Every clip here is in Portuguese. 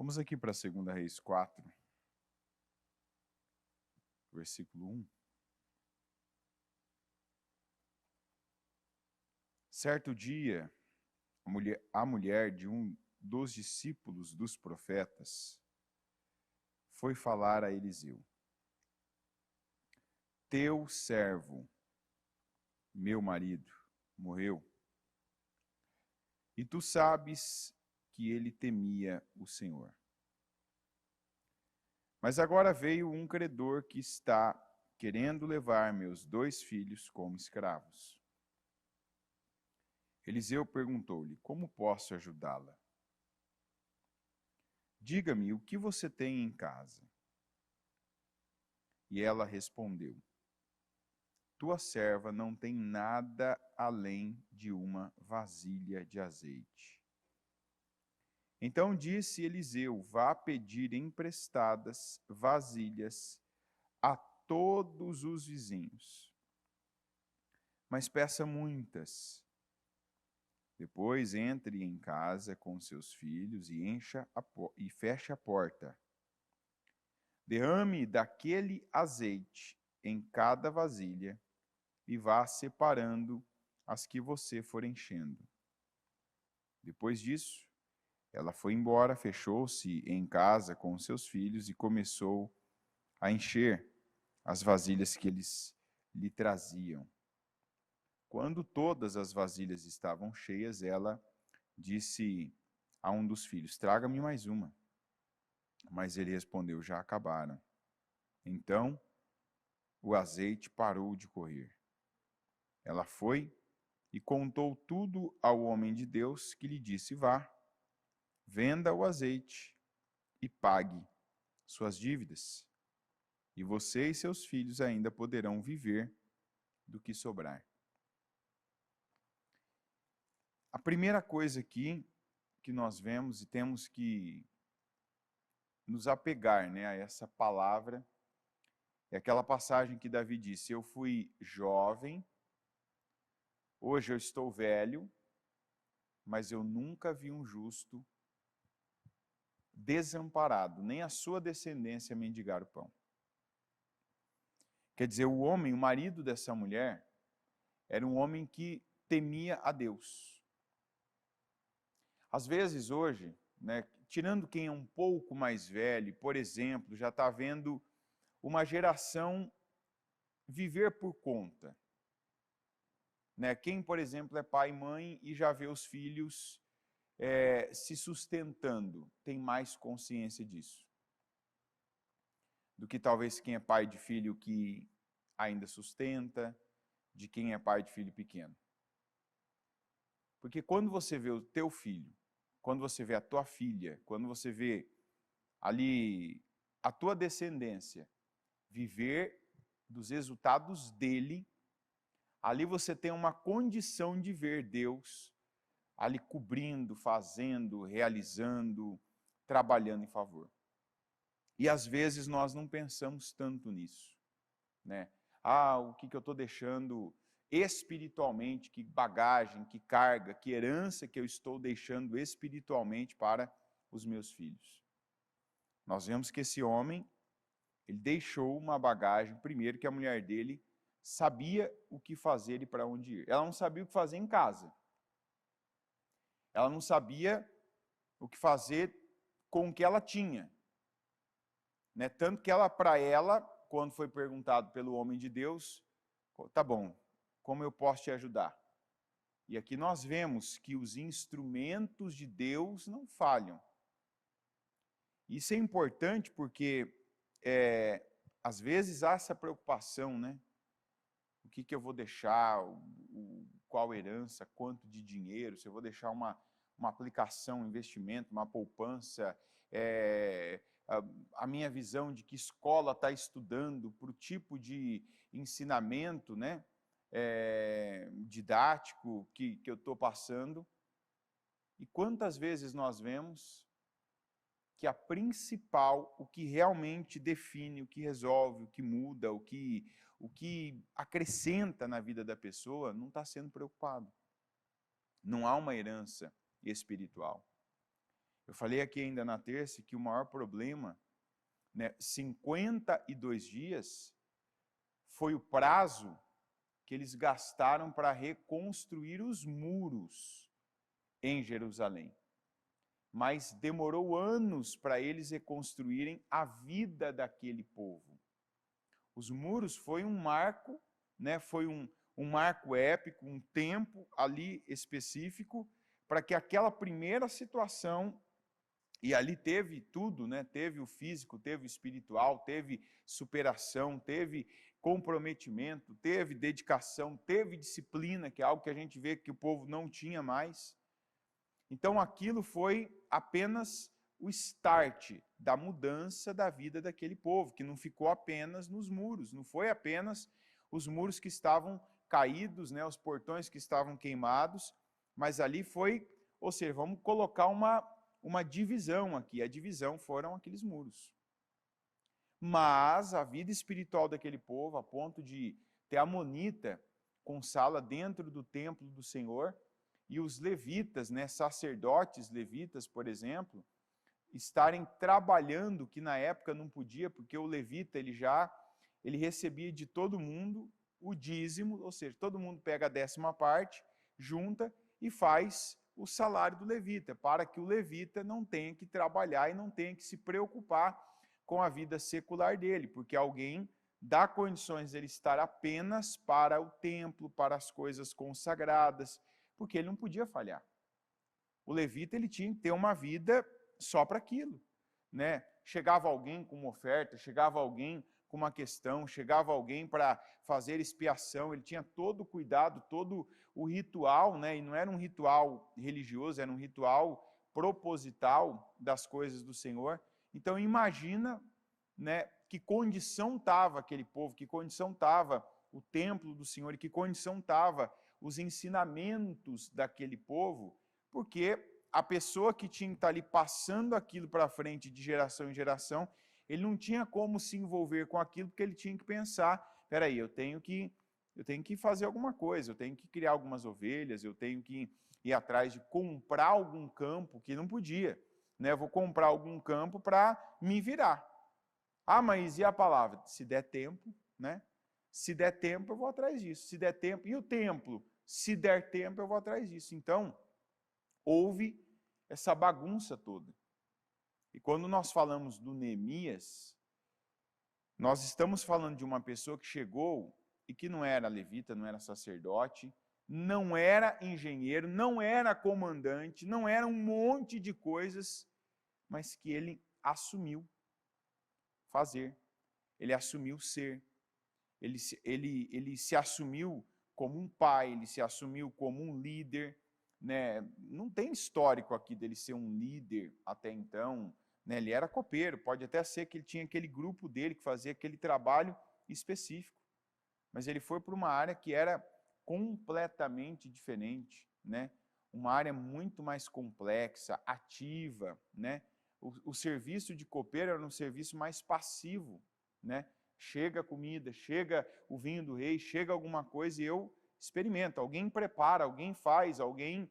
Vamos aqui para 2 Reis 4, versículo 1. Certo dia, a mulher de um dos discípulos dos profetas foi falar a Eliseu: Teu servo, meu marido, morreu, e tu sabes que ele temia o Senhor. Mas agora veio um credor que está querendo levar meus 2 filhos como escravos. Eliseu perguntou-lhe: Como posso ajudá-la? Diga-me o que você tem em casa. E ela respondeu: Tua serva não tem nada além de uma vasilha de azeite. Então disse Eliseu: Vá pedir emprestadas vasilhas a todos os vizinhos, mas peça muitas. Depois entre em casa com seus filhos e feche a porta. Derrame daquele azeite em cada vasilha e vá separando as que você for enchendo. Depois disso, ela foi embora, fechou-se em casa com seus filhos e começou a encher as vasilhas que eles lhe traziam. Quando todas as vasilhas estavam cheias, ela disse a um dos filhos: Traga-me mais uma. Mas ele respondeu: Já acabaram. Então o azeite parou de correr. Ela foi e contou tudo ao homem de Deus, que lhe disse: Vá, venda o azeite e pague suas dívidas, e você e seus filhos ainda poderão viver do que sobrar. A primeira coisa aqui que nós vemos e temos que nos apegar, a essa palavra é aquela passagem que Davi disse: Eu fui jovem, hoje eu estou velho, mas eu nunca vi um justo desamparado, nem a sua descendência mendigar o pão. Quer dizer, o homem, o marido dessa mulher, era um homem que temia a Deus. Às vezes hoje, tirando quem é um pouco mais velho, por exemplo, já está vendo uma geração viver por conta. Quem, por exemplo, é pai e mãe e já vê os filhos se sustentando, tem mais consciência disso do que talvez quem é pai de filho que ainda sustenta, de quem é pai de filho pequeno. Porque quando você vê o teu filho, quando você vê a tua filha, quando você vê ali a tua descendência viver dos resultados dele, ali você tem uma condição de ver Deus ali cobrindo, fazendo, realizando, trabalhando em favor. E às vezes nós não pensamos tanto nisso, o que eu estou deixando espiritualmente, que bagagem, que carga, que herança que eu estou deixando espiritualmente para os meus filhos. Nós vemos que esse homem, ele deixou uma bagagem, primeiro que a mulher dele sabia o que fazer e para onde ir. Ela não sabia o que fazer em casa. Ela não sabia o que fazer com o que ela tinha. Tanto que para ela, quando foi perguntado pelo homem de Deus, tá bom, como eu posso te ajudar? E aqui nós vemos que os instrumentos de Deus não falham. Isso é importante porque, às vezes, há essa preocupação, O que eu vou deixar, qual herança, quanto de dinheiro, se eu vou deixar uma aplicação, um investimento, uma poupança, a minha visão de que escola está estudando para o tipo de ensinamento didático que eu estou passando. E quantas vezes nós vemos que a principal, o que realmente define, o que resolve, o que muda, o que acrescenta na vida da pessoa, não está sendo preocupado. Não há uma herança espiritual. Eu falei aqui ainda na terça que o maior problema, né, 52 dias, foi o prazo que eles gastaram para reconstruir os muros em Jerusalém. Mas demorou anos para eles reconstruírem a vida daquele povo. Os muros foi um marco, né, foi um marco épico, um tempo ali específico, para que aquela primeira situação, e ali teve tudo, né, teve o físico, teve o espiritual, teve superação, teve comprometimento, teve dedicação, teve disciplina, que é algo que a gente vê que o povo não tinha mais. Então aquilo foi apenas o start da mudança da vida daquele povo, que não ficou apenas nos muros, não foi apenas os muros que estavam caídos, né, os portões que estavam queimados, mas ali foi, ou seja, vamos colocar uma divisão aqui, a divisão foram aqueles muros. Mas a vida espiritual daquele povo, a ponto de ter a monita com sala dentro do templo do Senhor, e os levitas, né, sacerdotes levitas, por exemplo, estarem trabalhando, que na época não podia, porque o levita ele recebia de todo mundo o dízimo, ou seja, todo mundo pega a 10ª parte, junta e faz o salário do levita, para que o levita não tenha que trabalhar e não tenha que se preocupar com a vida secular dele, porque alguém dá condições dele estar apenas para o templo, para as coisas consagradas, porque ele não podia falhar. O levita ele tinha que ter uma vida só para aquilo, né? Chegava alguém com uma oferta, chegava alguém com uma questão, chegava alguém para fazer expiação, ele tinha todo o cuidado, todo o ritual, né? E não era um ritual religioso, era um ritual proposital das coisas do Senhor. Então imagina, né, que condição estava aquele povo, que condição estava o templo do Senhor e que condição estava os ensinamentos daquele povo, porque a pessoa que tinha que estar ali passando aquilo para frente de geração em geração, ele não tinha como se envolver com aquilo, porque ele tinha que pensar, espera aí, eu tenho que fazer alguma coisa, eu tenho que criar algumas ovelhas, eu tenho que ir atrás de comprar algum campo, que não podia, né? Eu vou comprar algum campo para me virar. Ah, mas e a palavra? Se der tempo, né? Se der tempo, eu vou atrás disso. Se der tempo, e o templo? Se der tempo, eu vou atrás disso. Então, houve essa bagunça toda. E quando nós falamos do Neemias, nós estamos falando de uma pessoa que chegou e que não era levita, não era sacerdote, não era engenheiro, não era comandante, não era um monte de coisas, mas que ele assumiu fazer, ele assumiu ser. Ele se assumiu como um pai, ele se assumiu como um líder, né? Não tem histórico aqui dele ser um líder até então, né? Ele era copeiro, pode até ser que ele tinha aquele grupo dele que fazia aquele trabalho específico, mas ele foi para uma área que era completamente diferente, né? Uma área muito mais complexa, ativa, né? O serviço de copeiro era um serviço mais passivo, né? Chega a comida, chega o vinho do rei, chega alguma coisa e eu experimento. Alguém prepara, alguém faz, alguém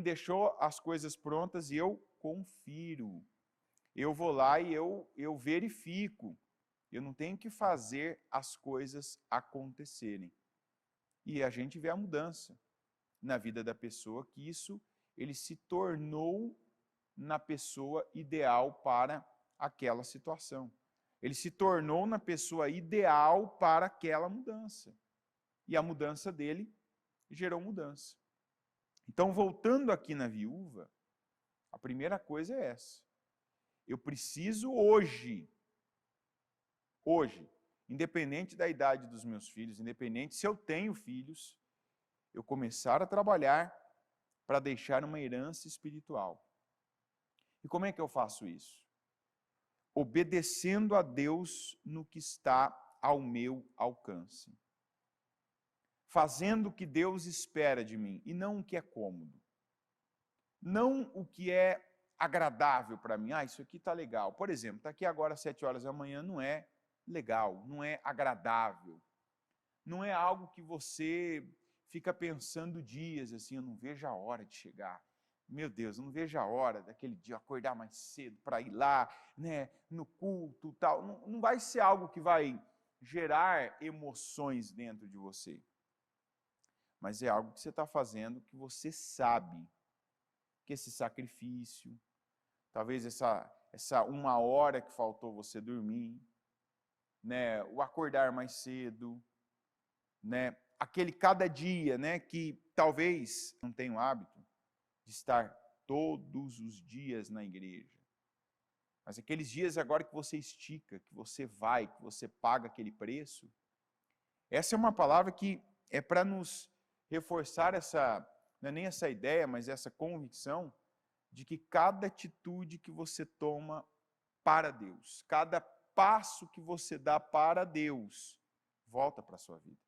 deixou as coisas prontas e eu confiro. Eu vou lá e eu verifico. Eu não tenho que fazer as coisas acontecerem. E a gente vê a mudança na vida da pessoa, que isso ele se tornou na pessoa ideal para aquela situação. Ele se tornou na pessoa ideal para aquela mudança. E a mudança dele gerou mudança. Então, voltando aqui na viúva, a primeira coisa é essa. Eu preciso hoje, independente da idade dos meus filhos, independente se eu tenho filhos, eu começar a trabalhar para deixar uma herança espiritual. E como é que eu faço isso? Obedecendo a Deus no que está ao meu alcance. Fazendo o que Deus espera de mim e não o que é cômodo. Não o que é agradável para mim. Ah, isso aqui está legal. Por exemplo, está aqui agora às 7 horas da manhã, não é legal, não é agradável. Não é algo que você fica pensando dias, assim, eu não vejo a hora de chegar. meu Deus, eu não vejo a hora daquele dia acordar mais cedo para ir lá, né, no culto e tal. Não, não vai ser algo que vai gerar emoções dentro de você. Mas é algo que você está fazendo que você sabe que esse sacrifício, talvez essa 1 hora que faltou você dormir, né, o acordar mais cedo, né, aquele cada dia, né, que talvez não tenha o hábito de estar todos os dias na igreja. Mas aqueles dias agora que você estica, que você vai, que você paga aquele preço, essa é uma palavra que é para nos reforçar essa, não é nem essa ideia, mas essa convicção de que cada atitude que você toma para Deus, cada passo que você dá para Deus, volta para a sua vida.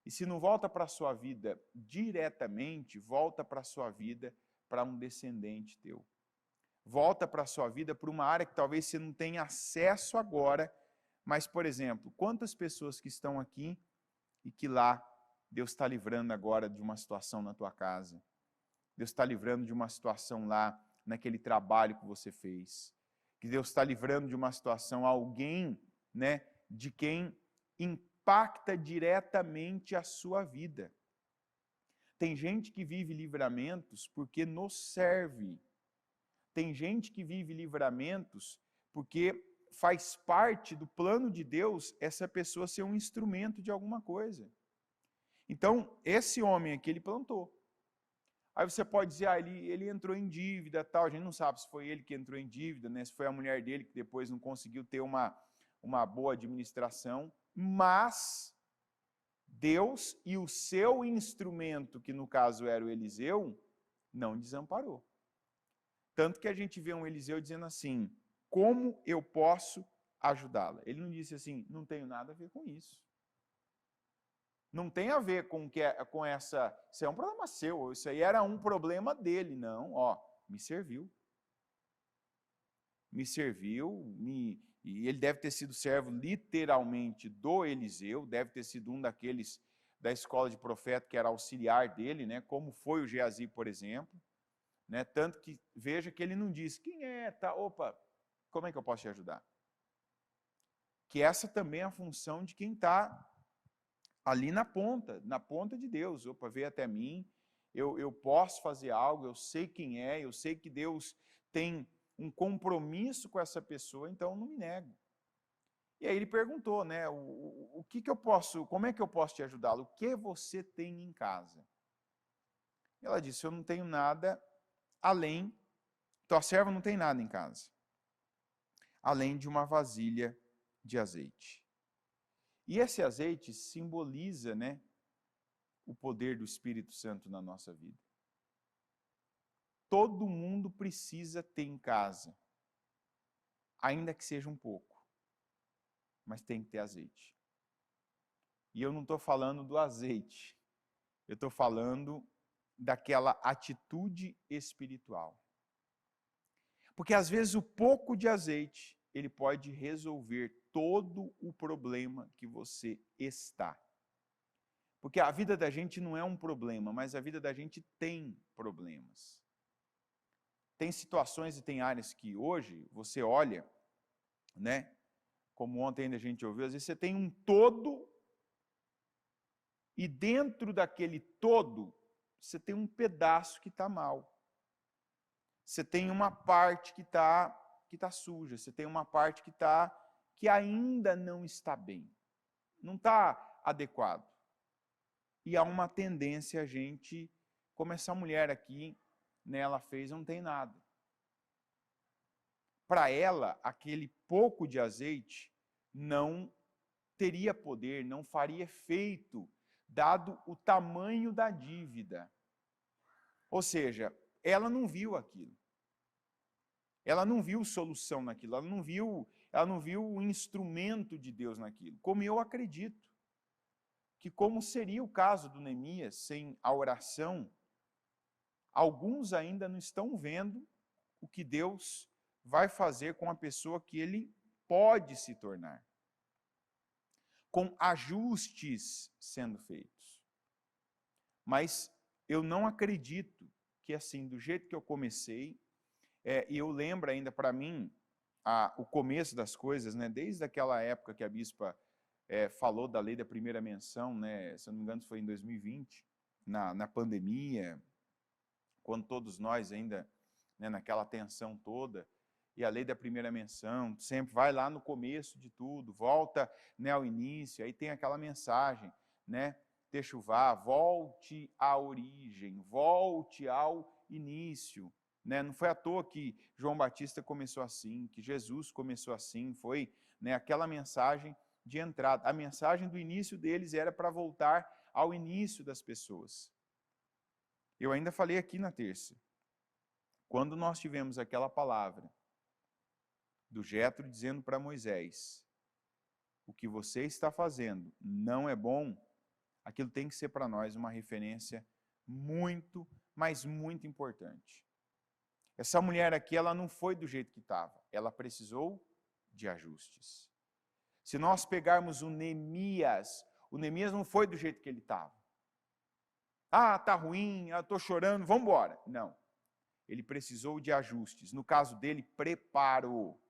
E se não volta para a sua vida diretamente, volta para a sua vida para um descendente teu. Volta para a sua vida para uma área que talvez você não tenha acesso agora, mas, por exemplo, quantas pessoas que estão aqui e que lá Deus está livrando agora de uma situação na tua casa, Deus está livrando de uma situação lá naquele trabalho que você fez, que Deus está livrando de uma situação alguém, né, de quem impacta diretamente a sua vida. Tem gente que vive livramentos porque nos serve. Tem gente que vive livramentos porque faz parte do plano de Deus essa pessoa ser um instrumento de alguma coisa. Então, esse homem aqui, ele plantou. Aí você pode dizer, ele entrou em dívida, tal. A gente não sabe se foi ele que entrou em dívida, né? Se foi a mulher dele que depois não conseguiu ter uma boa administração, mas Deus e o seu instrumento, que no caso era o Eliseu, não desamparou. Tanto que a gente vê um Eliseu dizendo assim, como eu posso ajudá-la? Ele não disse assim, não tenho nada a ver com isso. Não tem a ver com essa, isso é um problema seu, isso aí era um problema dele. Não, me serviu. Me serviu, e ele deve ter sido servo literalmente do Eliseu, deve ter sido um daqueles da escola de profeta que era auxiliar dele, né, como foi o Geazi, por exemplo. Né, tanto que, veja que ele não disse, quem é, tá, opa, como é que eu posso te ajudar? Que essa também é a função de quem está ali na ponta de Deus. Opa, veio até mim, eu posso fazer algo, eu sei quem é, eu sei que Deus tem um compromisso com essa pessoa, então eu não me nego. E aí ele perguntou, né, o que eu posso, como é que eu posso te ajudá-lo? O que você tem em casa? E ela disse, eu não tenho nada além, tua serva não tem nada em casa, além de uma vasilha de azeite. E esse azeite simboliza, né, o poder do Espírito Santo na nossa vida. Todo mundo precisa ter em casa, ainda que seja um pouco, mas tem que ter azeite. E eu não estou falando do azeite, eu estou falando daquela atitude espiritual. Porque às vezes o pouco de azeite, ele pode resolver todo o problema que você está. Porque a vida da gente não é um problema, mas a vida da gente tem problemas. Tem situações e tem áreas que hoje você olha, né? Como ontem ainda a gente ouviu, às vezes você tem um todo e dentro daquele todo você tem um pedaço que está mal. Você tem uma parte que tá suja, você tem uma parte que ainda não está bem, não está adequado. E há uma tendência a gente, como essa mulher aqui, né, ela fez, não tem nada. Para ela, aquele pouco de azeite não teria poder, não faria efeito, dado o tamanho da dívida. Ou seja, ela não viu aquilo. Ela não viu solução naquilo, ela não viu o instrumento de Deus naquilo. Como eu acredito que, como seria o caso do Neemias sem a oração, alguns ainda não estão vendo o que Deus vai fazer com a pessoa que ele pode se tornar, com ajustes sendo feitos. Mas eu não acredito porque assim, do jeito que eu comecei, e eu lembro ainda para mim, o começo das coisas, né, desde aquela época que a bispa falou da lei da primeira menção, né, se eu não me engano foi em 2020, na pandemia, quando todos nós ainda, né, naquela tensão toda, e a lei da primeira menção, sempre vai lá no começo de tudo, volta, né, ao início, aí tem aquela mensagem, né, Techuvá, volte à origem, volte ao início. Né? Não foi à toa que João Batista começou assim, que Jesus começou assim, foi, né, aquela mensagem de entrada. A mensagem do início deles era para voltar ao início das pessoas. Eu ainda falei aqui na terça, quando nós tivemos aquela palavra do Jetro dizendo para Moisés, o que você está fazendo não é bom, aquilo tem que ser para nós uma referência muito, mas muito importante. Essa mulher aqui, ela não foi do jeito que estava, ela precisou de ajustes. Se nós pegarmos o Neemias não foi do jeito que ele estava. Tá ruim, estou chorando, vamos embora. Não, ele precisou de ajustes. No caso dele, preparo.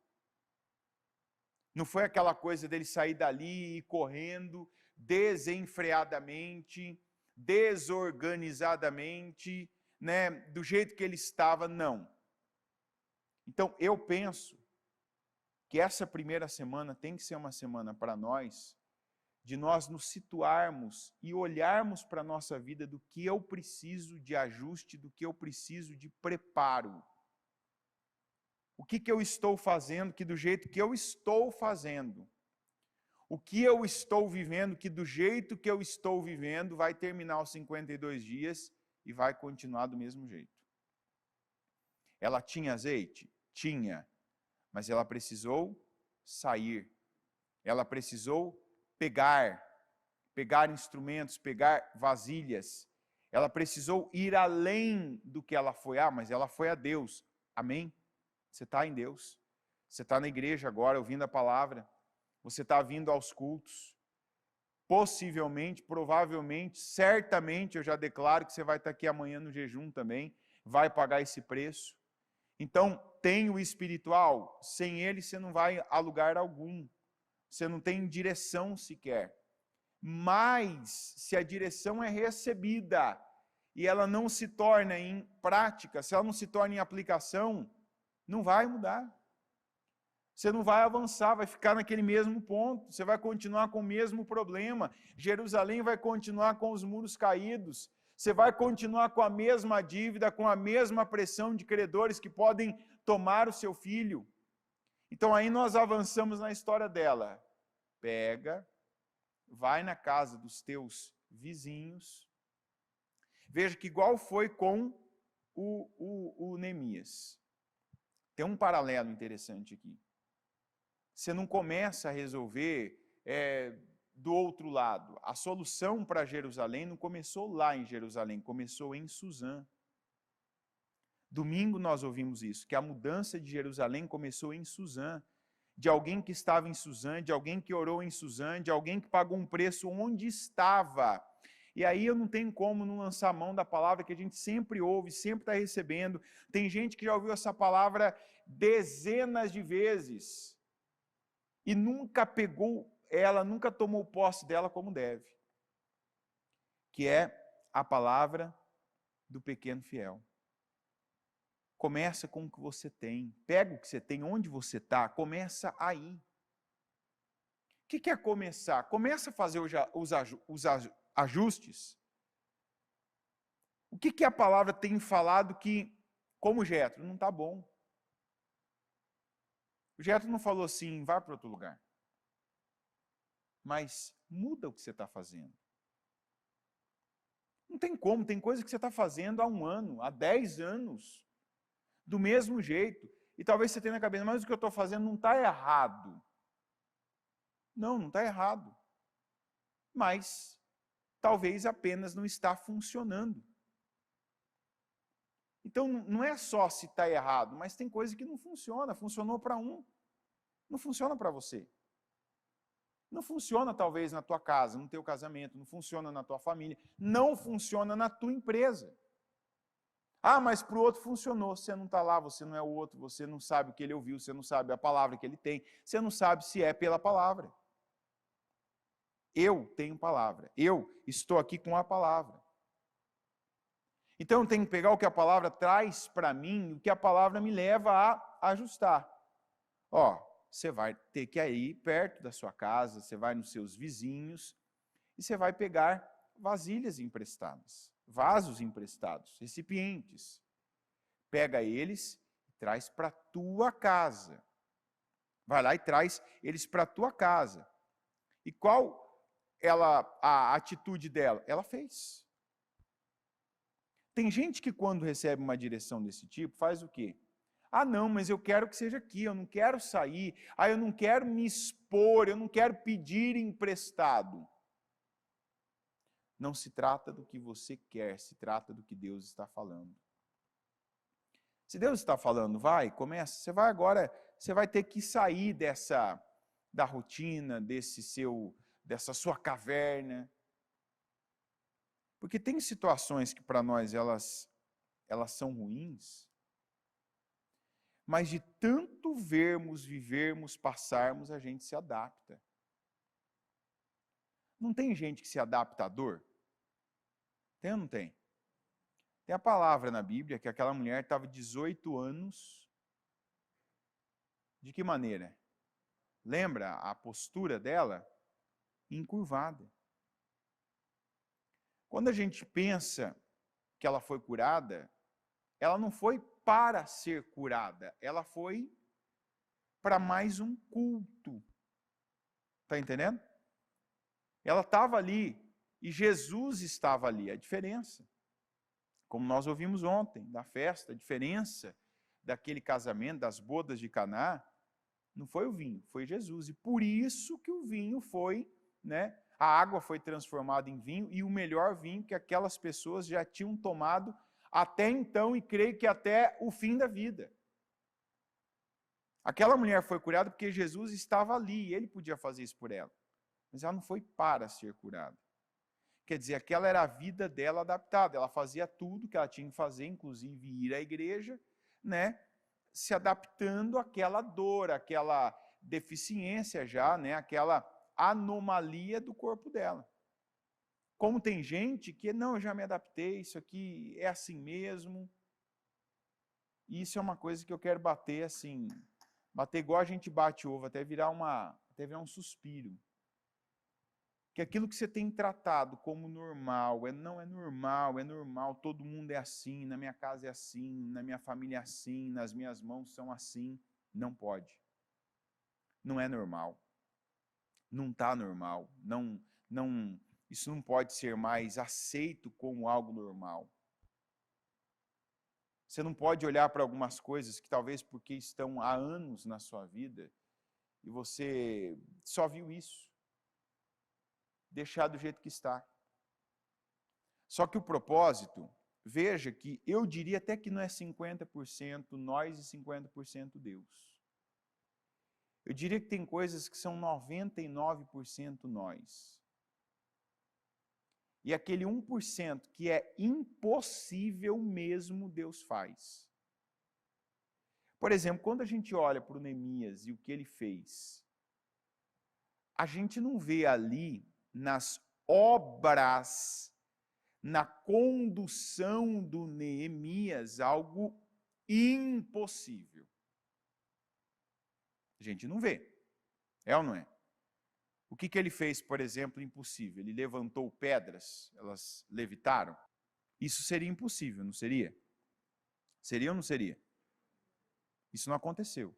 Não foi aquela coisa dele sair dali e correndo desenfreadamente, desorganizadamente, né, do jeito que ele estava, não. Então, eu penso que essa primeira semana tem que ser uma semana para nós, de nós nos situarmos e olharmos para a nossa vida do que eu preciso de ajuste, do que eu preciso de preparo. O que eu estou fazendo que do jeito que eu estou fazendo, o que eu estou vivendo que do jeito que eu estou vivendo vai terminar os 52 dias e vai continuar do mesmo jeito. Ela tinha azeite? Tinha, mas ela precisou sair, ela precisou pegar instrumentos, pegar vasilhas, ela precisou ir além do que ela foi, mas ela foi a Deus, amém? Você está em Deus, você está na igreja agora ouvindo a palavra, você está vindo aos cultos, possivelmente, provavelmente, certamente, eu já declaro que você vai estar aqui amanhã no jejum também, vai pagar esse preço. Então, tem o espiritual, sem ele você não vai a lugar algum, você não tem direção sequer. Mas, se a direção é recebida e ela não se torna em prática, se ela não se torna em aplicação, não vai mudar. Você não vai avançar, vai ficar naquele mesmo ponto, você vai continuar com o mesmo problema. Jerusalém vai continuar com os muros caídos, você vai continuar com a mesma dívida, com a mesma pressão de credores que podem tomar o seu filho. Então aí nós avançamos na história dela. Pega, vai na casa dos teus vizinhos. Veja que igual foi com o Neemias. Tem um paralelo interessante aqui. Você não começa a resolver do outro lado. A solução para Jerusalém não começou lá em Jerusalém, começou em Suzã. Domingo nós ouvimos isso, que a mudança de Jerusalém começou em Suzã. De alguém que estava em Suzã, de alguém que orou em Suzã, de alguém que pagou um preço onde estava. E aí eu não tenho como não lançar a mão da palavra que a gente sempre ouve, sempre está recebendo. Tem gente que já ouviu essa palavra dezenas de vezes e nunca pegou ela, nunca tomou posse dela como deve. Que é a palavra do pequeno fiel. Começa com o que você tem. Pega o que você tem, onde você está, começa aí. O que é começar? Começa a fazer os ajustes. O que a palavra tem falado que, como Jetro, não está bom. O Jetro não falou assim, vá para outro lugar. Mas muda o que você está fazendo. Não tem como, tem coisa que você está fazendo há 1 ano, há 10 anos. Do mesmo jeito, e talvez você tenha na cabeça, mas o que eu estou fazendo não está errado. Não está errado. Mas talvez apenas não está funcionando. Então não é só se está errado, mas tem coisa que não funciona. Funcionou para um, não funciona para você. Não funciona talvez na tua casa, no teu casamento, não funciona na tua família, não funciona na tua empresa. Ah, mas para o outro funcionou. Você não está lá, você não é o outro, você não sabe o que ele ouviu, você não sabe a palavra que ele tem, você não sabe se é pela palavra. Eu tenho palavra. Eu estou aqui com a palavra. Então eu tenho que pegar o que a palavra traz para mim, o que a palavra me leva a ajustar. Ó, você vai ter que ir perto da sua casa, você vai nos seus vizinhos e você vai pegar vasilhas emprestadas, vasos emprestados, recipientes. Pega eles e traz para a tua casa. Vai lá e traz eles para a tua casa. E qual a atitude dela? Ela fez. Tem gente que quando recebe uma direção desse tipo, faz o quê? Ah, não, mas eu quero que seja aqui, eu não quero sair, eu não quero me expor, eu não quero pedir emprestado. Não se trata do que você quer, se trata do que Deus está falando. Se Deus está falando, vai, começa, você vai agora, você vai ter que sair da rotina, dessa sua caverna. Porque tem situações que para nós elas são ruins, mas de tanto vermos, vivermos, passarmos, a gente se adapta. Não tem gente que se adapta à dor? Tem ou não tem? Tem a palavra na Bíblia que aquela mulher estava 18 anos. De que maneira? Lembra a postura dela? Encurvada. Quando a gente pensa que ela foi curada, ela não foi para ser curada, ela foi para mais um culto. Está entendendo? Ela estava ali e Jesus estava ali, a diferença. Como nós ouvimos ontem, da festa, a diferença daquele casamento, das bodas de Caná, não foi o vinho, foi Jesus. E por isso que o vinho foi, a água foi transformada em vinho e o melhor vinho que aquelas pessoas já tinham tomado até então e creio que até o fim da vida. Aquela mulher foi curada porque Jesus estava ali e ele podia fazer isso por ela. Mas ela não foi para ser curada. Quer dizer, aquela era a vida dela adaptada. Ela fazia tudo que ela tinha que fazer, inclusive ir à igreja, se adaptando àquela dor, àquela deficiência já, aquela anomalia do corpo dela. Como tem gente que, não, eu já me adaptei, isso aqui é assim mesmo. Isso é uma coisa que eu quero bater assim, bater igual a gente bate ovo, até virar um suspiro. Que aquilo que você tem tratado como normal, não é normal, todo mundo é assim, na minha casa é assim, na minha família é assim, nas minhas mãos são assim. Não pode. Não é normal. Não está normal. Isso não pode ser mais aceito como algo normal. Você não pode olhar para algumas coisas que talvez porque estão há anos na sua vida e você só viu isso. Deixar do jeito que está. Só que o propósito, veja que eu diria até que não é 50% nós e 50% Deus. Eu diria que tem coisas que são 99% nós. E aquele 1% que é impossível mesmo, Deus faz. Por exemplo, quando a gente olha para o Neemias e o que ele fez, a gente não vê ali nas obras, na condução do Neemias, algo impossível. A gente não vê. É ou não é? O que ele fez, por exemplo, impossível? Ele levantou pedras, elas levitaram? Isso seria impossível, não seria? Seria ou não seria? Isso não aconteceu.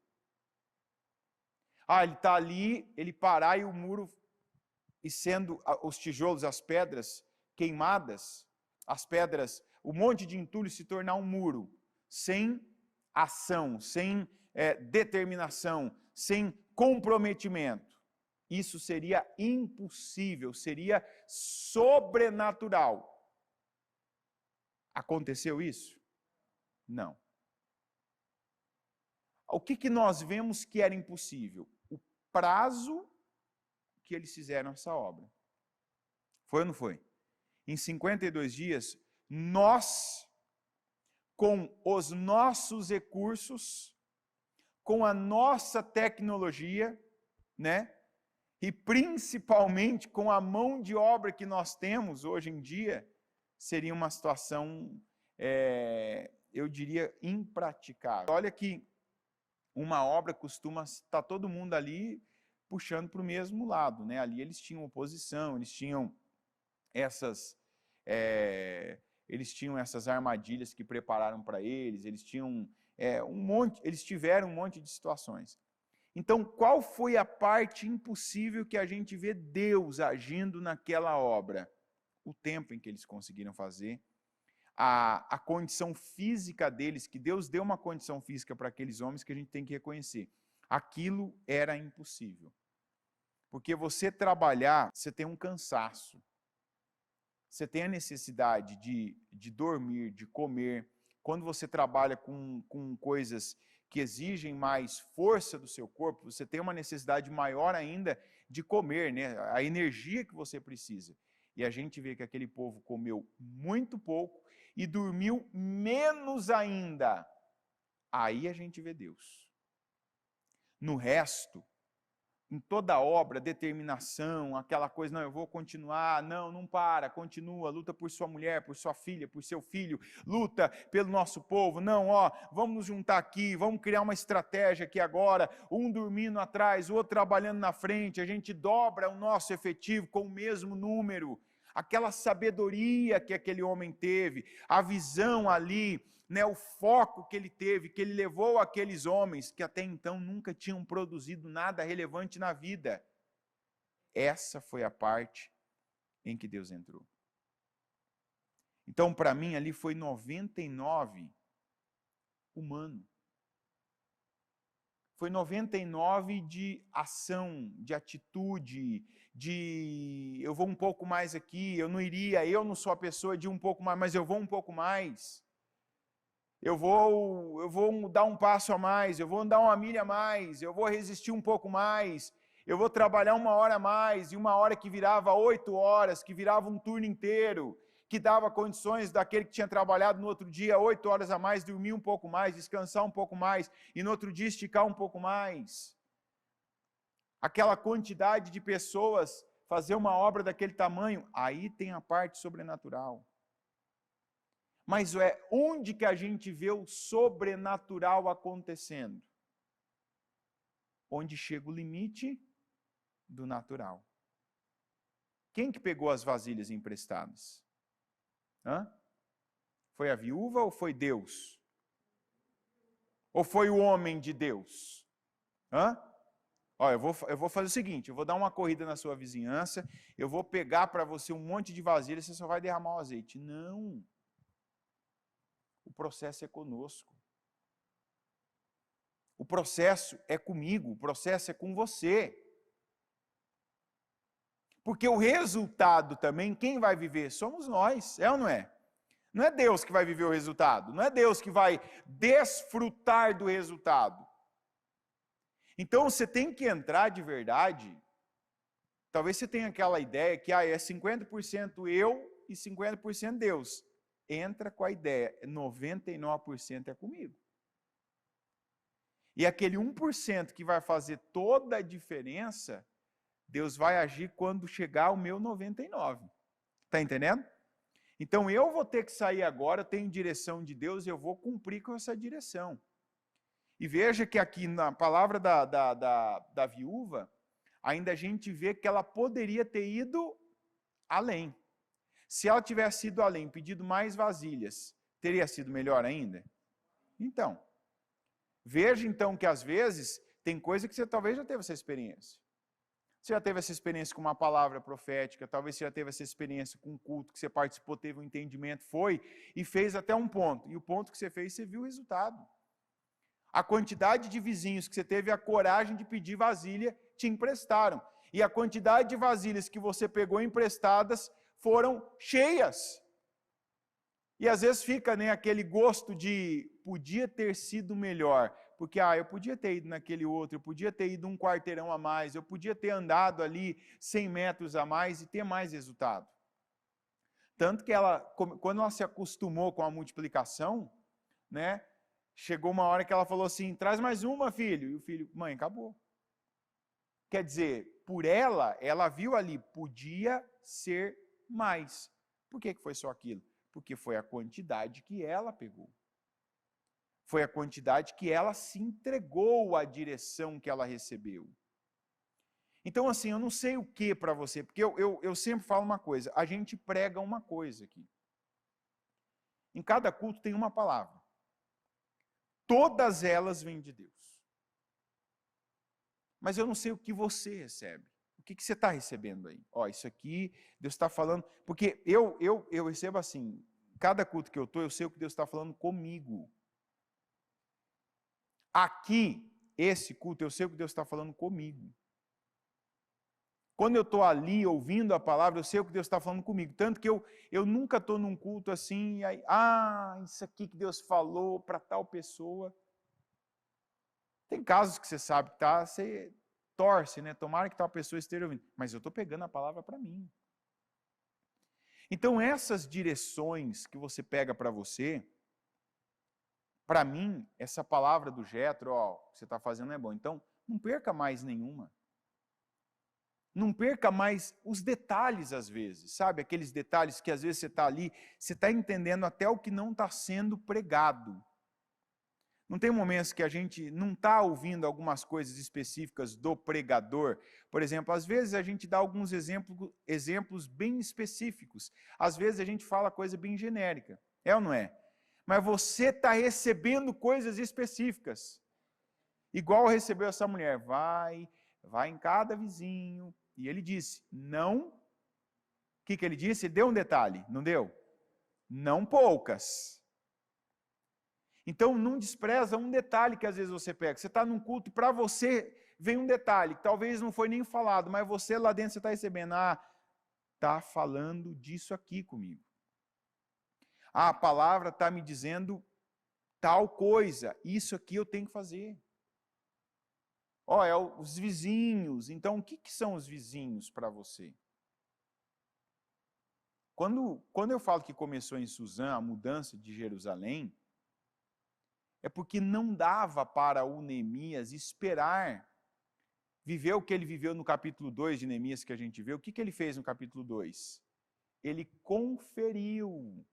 Ele está ali, ele parar e o muro, e sendo os tijolos, as pedras queimadas, as pedras, o monte de entulho se tornar um muro, sem ação, sem determinação, sem comprometimento. Isso seria impossível, seria sobrenatural. Aconteceu isso? Não. O que nós vemos que era impossível? O prazo que eles fizeram essa obra. Foi ou não foi? Em 52 dias, nós, com os nossos recursos, com a nossa tecnologia, né? E principalmente com a mão de obra que nós temos hoje em dia, seria uma situação, eu diria, impraticável. Olha que uma obra costuma estar todo mundo ali puxando para o mesmo lado, né? Ali eles tinham oposição, eles tinham essas armadilhas que prepararam para eles, eles tinham eles tiveram um monte de situações. Então, qual foi a parte impossível que a gente vê Deus agindo naquela obra? O tempo em que eles conseguiram fazer, a condição física deles, que Deus deu uma condição física para aqueles homens que a gente tem que reconhecer. Aquilo era impossível. Porque você trabalhar, você tem um cansaço. Você tem a necessidade de dormir, de comer. Quando você trabalha com coisas que exigem mais força do seu corpo, você tem uma necessidade maior ainda de comer, né? A energia que você precisa. E a gente vê que aquele povo comeu muito pouco e dormiu menos ainda. Aí a gente vê Deus. No resto, em toda obra, determinação, aquela coisa, não, eu vou continuar, não para, continua, luta por sua mulher, por sua filha, por seu filho, luta pelo nosso povo, não, vamos nos juntar aqui, vamos criar uma estratégia aqui agora, um dormindo atrás, o outro trabalhando na frente, a gente dobra o nosso efetivo com o mesmo número, aquela sabedoria que aquele homem teve, a visão ali, né, o foco que ele teve, que ele levou aqueles homens que até então nunca tinham produzido nada relevante na vida. Essa foi a parte em que Deus entrou. Então, para mim, ali foi 99 humano. Foi 99 de ação, de atitude, de eu vou um pouco mais aqui, eu não sou a pessoa de um pouco mais, mas eu vou um pouco mais. Eu vou dar um passo a mais, eu vou andar uma milha a mais, eu vou resistir um pouco mais, eu vou trabalhar 1 hora a mais, e 1 hora que virava 8 horas, que virava um turno inteiro, que dava condições daquele que tinha trabalhado no outro dia 8 horas a mais, dormir um pouco mais, descansar um pouco mais, e no outro dia esticar um pouco mais. Aquela quantidade de pessoas fazer uma obra daquele tamanho, aí tem a parte sobrenatural. Mas onde que a gente vê o sobrenatural acontecendo? Onde chega o limite do natural. Quem que pegou as vasilhas emprestadas? Foi a viúva ou foi Deus? Ou foi o homem de Deus? Eu vou fazer o seguinte, eu vou dar uma corrida na sua vizinhança, eu vou pegar para você um monte de vasilhas, você só vai derramar o azeite. Não. O processo é conosco. O processo é comigo, o processo é com você. Porque o resultado também, quem vai viver? Somos nós, é ou não é? Não é Deus que vai viver o resultado, não é Deus que vai desfrutar do resultado. Então você tem que entrar de verdade, talvez você tenha aquela ideia que é 50% eu e 50% Deus. Entra com a ideia, 99% é comigo. E aquele 1% que vai fazer toda a diferença, Deus vai agir quando chegar o meu 99%. Está entendendo? Então eu vou ter que sair agora, eu tenho direção de Deus, e eu vou cumprir com essa direção. E veja que aqui na palavra da viúva, ainda a gente vê que ela poderia ter ido além. Se ela tivesse ido além, pedido mais vasilhas, teria sido melhor ainda? Então, veja então que às vezes tem coisa que você talvez já teve essa experiência. Você já teve essa experiência com uma palavra profética, talvez você já teve essa experiência com um culto que você participou, teve um entendimento, foi e fez até um ponto. E o ponto que você fez, você viu o resultado. A quantidade de vizinhos que você teve a coragem de pedir vasilha, te emprestaram. E a quantidade de vasilhas que você pegou emprestadas foram cheias. E às vezes fica aquele gosto de podia ter sido melhor. Porque eu podia ter ido naquele outro, eu podia ter ido um quarteirão a mais, eu podia ter andado ali 100 metros a mais e ter mais resultado. Tanto que quando ela se acostumou com a multiplicação, né? Chegou uma hora que ela falou assim, traz mais uma, filho. E o filho, mãe, acabou. Quer dizer, por ela viu ali, podia ser mais. Por que foi só aquilo? Porque foi a quantidade que ela pegou. Foi a quantidade que ela se entregou à direção que ela recebeu. Então, assim, eu não sei o que para você, porque eu sempre falo uma coisa, a gente prega uma coisa aqui. Em cada culto tem uma palavra. Todas elas vêm de Deus. Mas eu não sei o que você recebe. O que você está recebendo aí? Ó, isso aqui, Deus está falando. Porque eu recebo assim, cada culto que eu estou, eu sei o que Deus está falando comigo. Aqui, esse culto, eu sei o que Deus está falando comigo. Quando eu estou ali ouvindo a palavra, eu sei o que Deus está falando comigo. Tanto que eu nunca estou num culto assim, e aí, isso aqui que Deus falou para tal pessoa. Tem casos que você sabe que tá, você torce, né? Tomara que tal pessoa esteja ouvindo. Mas eu estou pegando a palavra para mim. Então, essas direções que você pega para você, para mim, essa palavra do Jetro, ó, o que você está fazendo é bom. Então, não perca mais nenhuma. Não perca mais os detalhes às vezes, sabe? Aqueles detalhes que às vezes você está ali, você está entendendo até o que não está sendo pregado. Não tem momentos que a gente não está ouvindo algumas coisas específicas do pregador? Por exemplo, às vezes a gente dá alguns exemplos bem específicos. Às vezes a gente fala coisa bem genérica. É ou não é? Mas você está recebendo coisas específicas. Igual recebeu essa mulher. Vai em cada vizinho. E ele disse, não. O que ele disse? Ele deu um detalhe, não deu? Não poucas. Então, não despreza um detalhe que às vezes você pega. Você está num culto e para você vem um detalhe, que talvez não foi nem falado, mas você lá dentro você está recebendo. Está falando disso aqui comigo. A palavra está me dizendo tal coisa. Isso aqui eu tenho que fazer. É os vizinhos. Então, o que são os vizinhos para você? Quando eu falo que começou em Suzã a mudança de Jerusalém, é porque não dava para o Neemias esperar viver o que ele viveu no capítulo 2 de Neemias que a gente vê. O que ele fez no capítulo 2? Ele conferiu.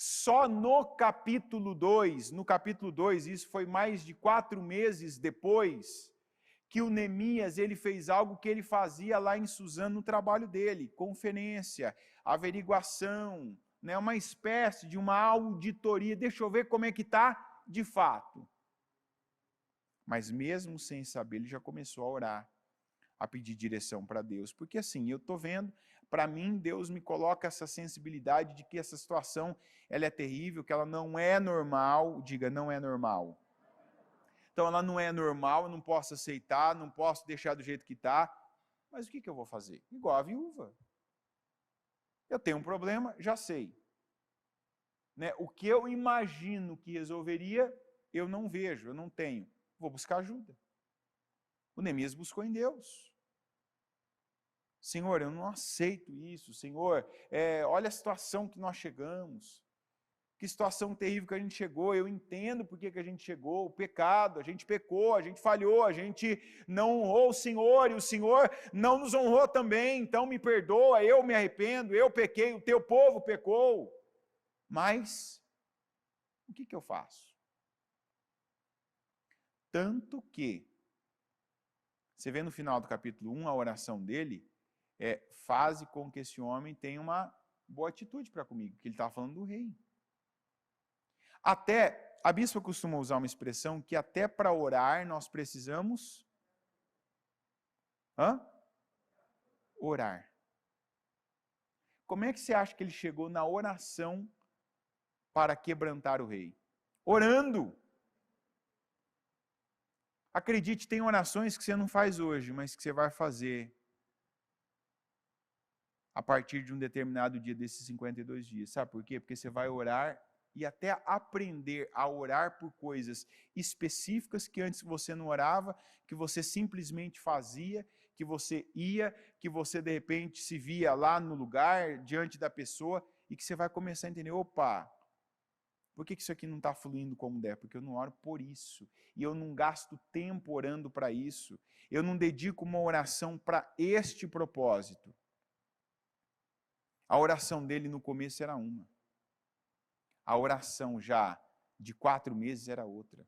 Só no capítulo 2, isso foi mais de 4 meses depois, que o Neemias ele fez algo que ele fazia lá em Suzã no trabalho dele, conferência, averiguação, né, uma espécie de uma auditoria, deixa eu ver como é que está de fato. Mas mesmo sem saber, ele já começou a orar, a pedir direção para Deus, porque assim, eu estou vendo, para mim, Deus me coloca essa sensibilidade de que essa situação, ela é terrível, que ela não é normal, diga, não é normal. Então ela não é normal, eu não posso aceitar, não posso deixar do jeito que está, mas o que eu vou fazer? Igual a viúva. Eu tenho um problema, já sei. Né? O que eu imagino que resolveria, eu não vejo, eu não tenho. Vou buscar ajuda. O Neemias buscou em Deus. Senhor, eu não aceito isso. Senhor, olha a situação que nós chegamos. Que situação terrível que a gente chegou. Eu entendo por que a gente chegou. O pecado, a gente pecou, a gente falhou, a gente não honrou o Senhor, e o Senhor não nos honrou também. Então me perdoa, eu me arrependo, eu pequei, o teu povo pecou. Mas, o que eu faço? Tanto que, você vê no final do capítulo 1, a oração dele, faze com que esse homem tenha uma boa atitude para comigo, que ele estava falando do rei. Até, a bispa costuma usar uma expressão que até para orar nós precisamos orar. Como é que você acha que ele chegou na oração para quebrantar o rei? Orando. Acredite, tem orações que você não faz hoje, mas que você vai fazer a partir de um determinado dia desses 52 dias. Sabe por quê? Porque você vai orar e até aprender a orar por coisas específicas que antes você não orava, que você simplesmente fazia, que você ia, que você de repente se via lá no lugar, diante da pessoa, e que você vai começar a entender, opa, Por que isso aqui não está fluindo como der? Porque eu não oro por isso. E eu não gasto tempo orando para isso. Eu não dedico uma oração para este propósito. A oração dele no começo era uma. A oração já de 4 meses era outra.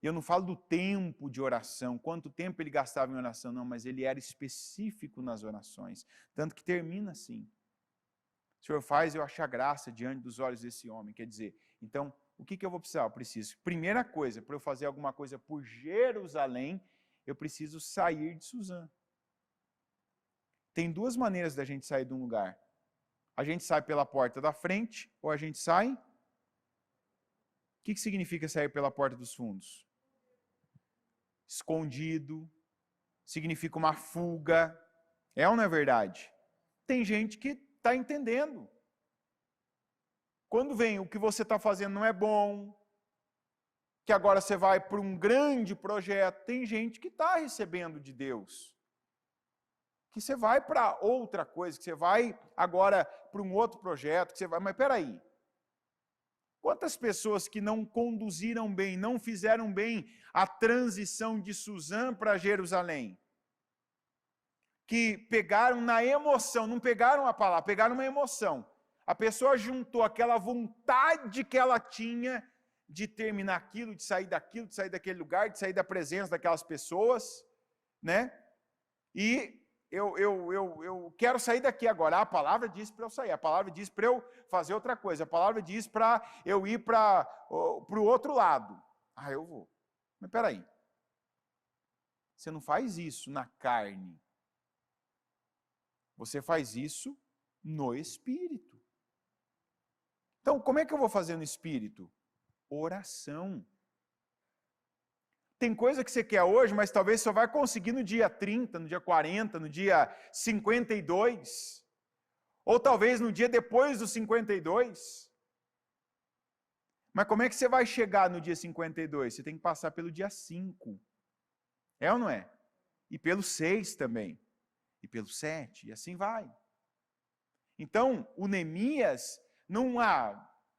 Eu não falo do tempo de oração, quanto tempo ele gastava em oração, não, mas ele era específico nas orações. Tanto que termina assim. O Senhor faz eu achar graça diante dos olhos desse homem. Quer dizer, então, o que eu vou precisar? Eu preciso, primeira coisa, para eu fazer alguma coisa por Jerusalém, eu preciso sair de Suzã. Tem 2 maneiras da gente sair de um lugar. A gente sai pela porta da frente, ou a gente sai... O que significa sair pela porta dos fundos? Escondido, significa uma fuga. É ou não é verdade? Tem gente que está entendendo. Quando vem o que você está fazendo não é bom, que agora você vai para um grande projeto, tem gente que está recebendo de Deus. Que você vai para outra coisa, que você vai agora para um outro projeto, que você vai... Mas espera aí. Quantas pessoas que não conduziram bem, não fizeram bem a transição de Suzã para Jerusalém? Que pegaram na emoção, não pegaram a palavra, pegaram uma emoção. A pessoa juntou aquela vontade que ela tinha de terminar aquilo, de sair daquilo, de sair daquele lugar, de sair da presença daquelas pessoas, né? E eu quero sair daqui agora. A palavra diz para eu sair, a palavra diz para eu fazer outra coisa, a palavra diz para eu ir para o outro lado. Ah, eu vou. Mas espera aí. Você não faz isso na carne. Você faz isso no Espírito. Então, como é que eu vou fazer no Espírito? Oração. Tem coisa que você quer hoje, mas talvez só vai conseguir no dia 30, no dia 40, no dia 52. Ou talvez no dia depois dos 52. Mas como é que você vai chegar no dia 52? Você tem que passar pelo dia 5. É ou não é? E pelo 6 também. E pelo 7. E assim vai. Então, o Neemias não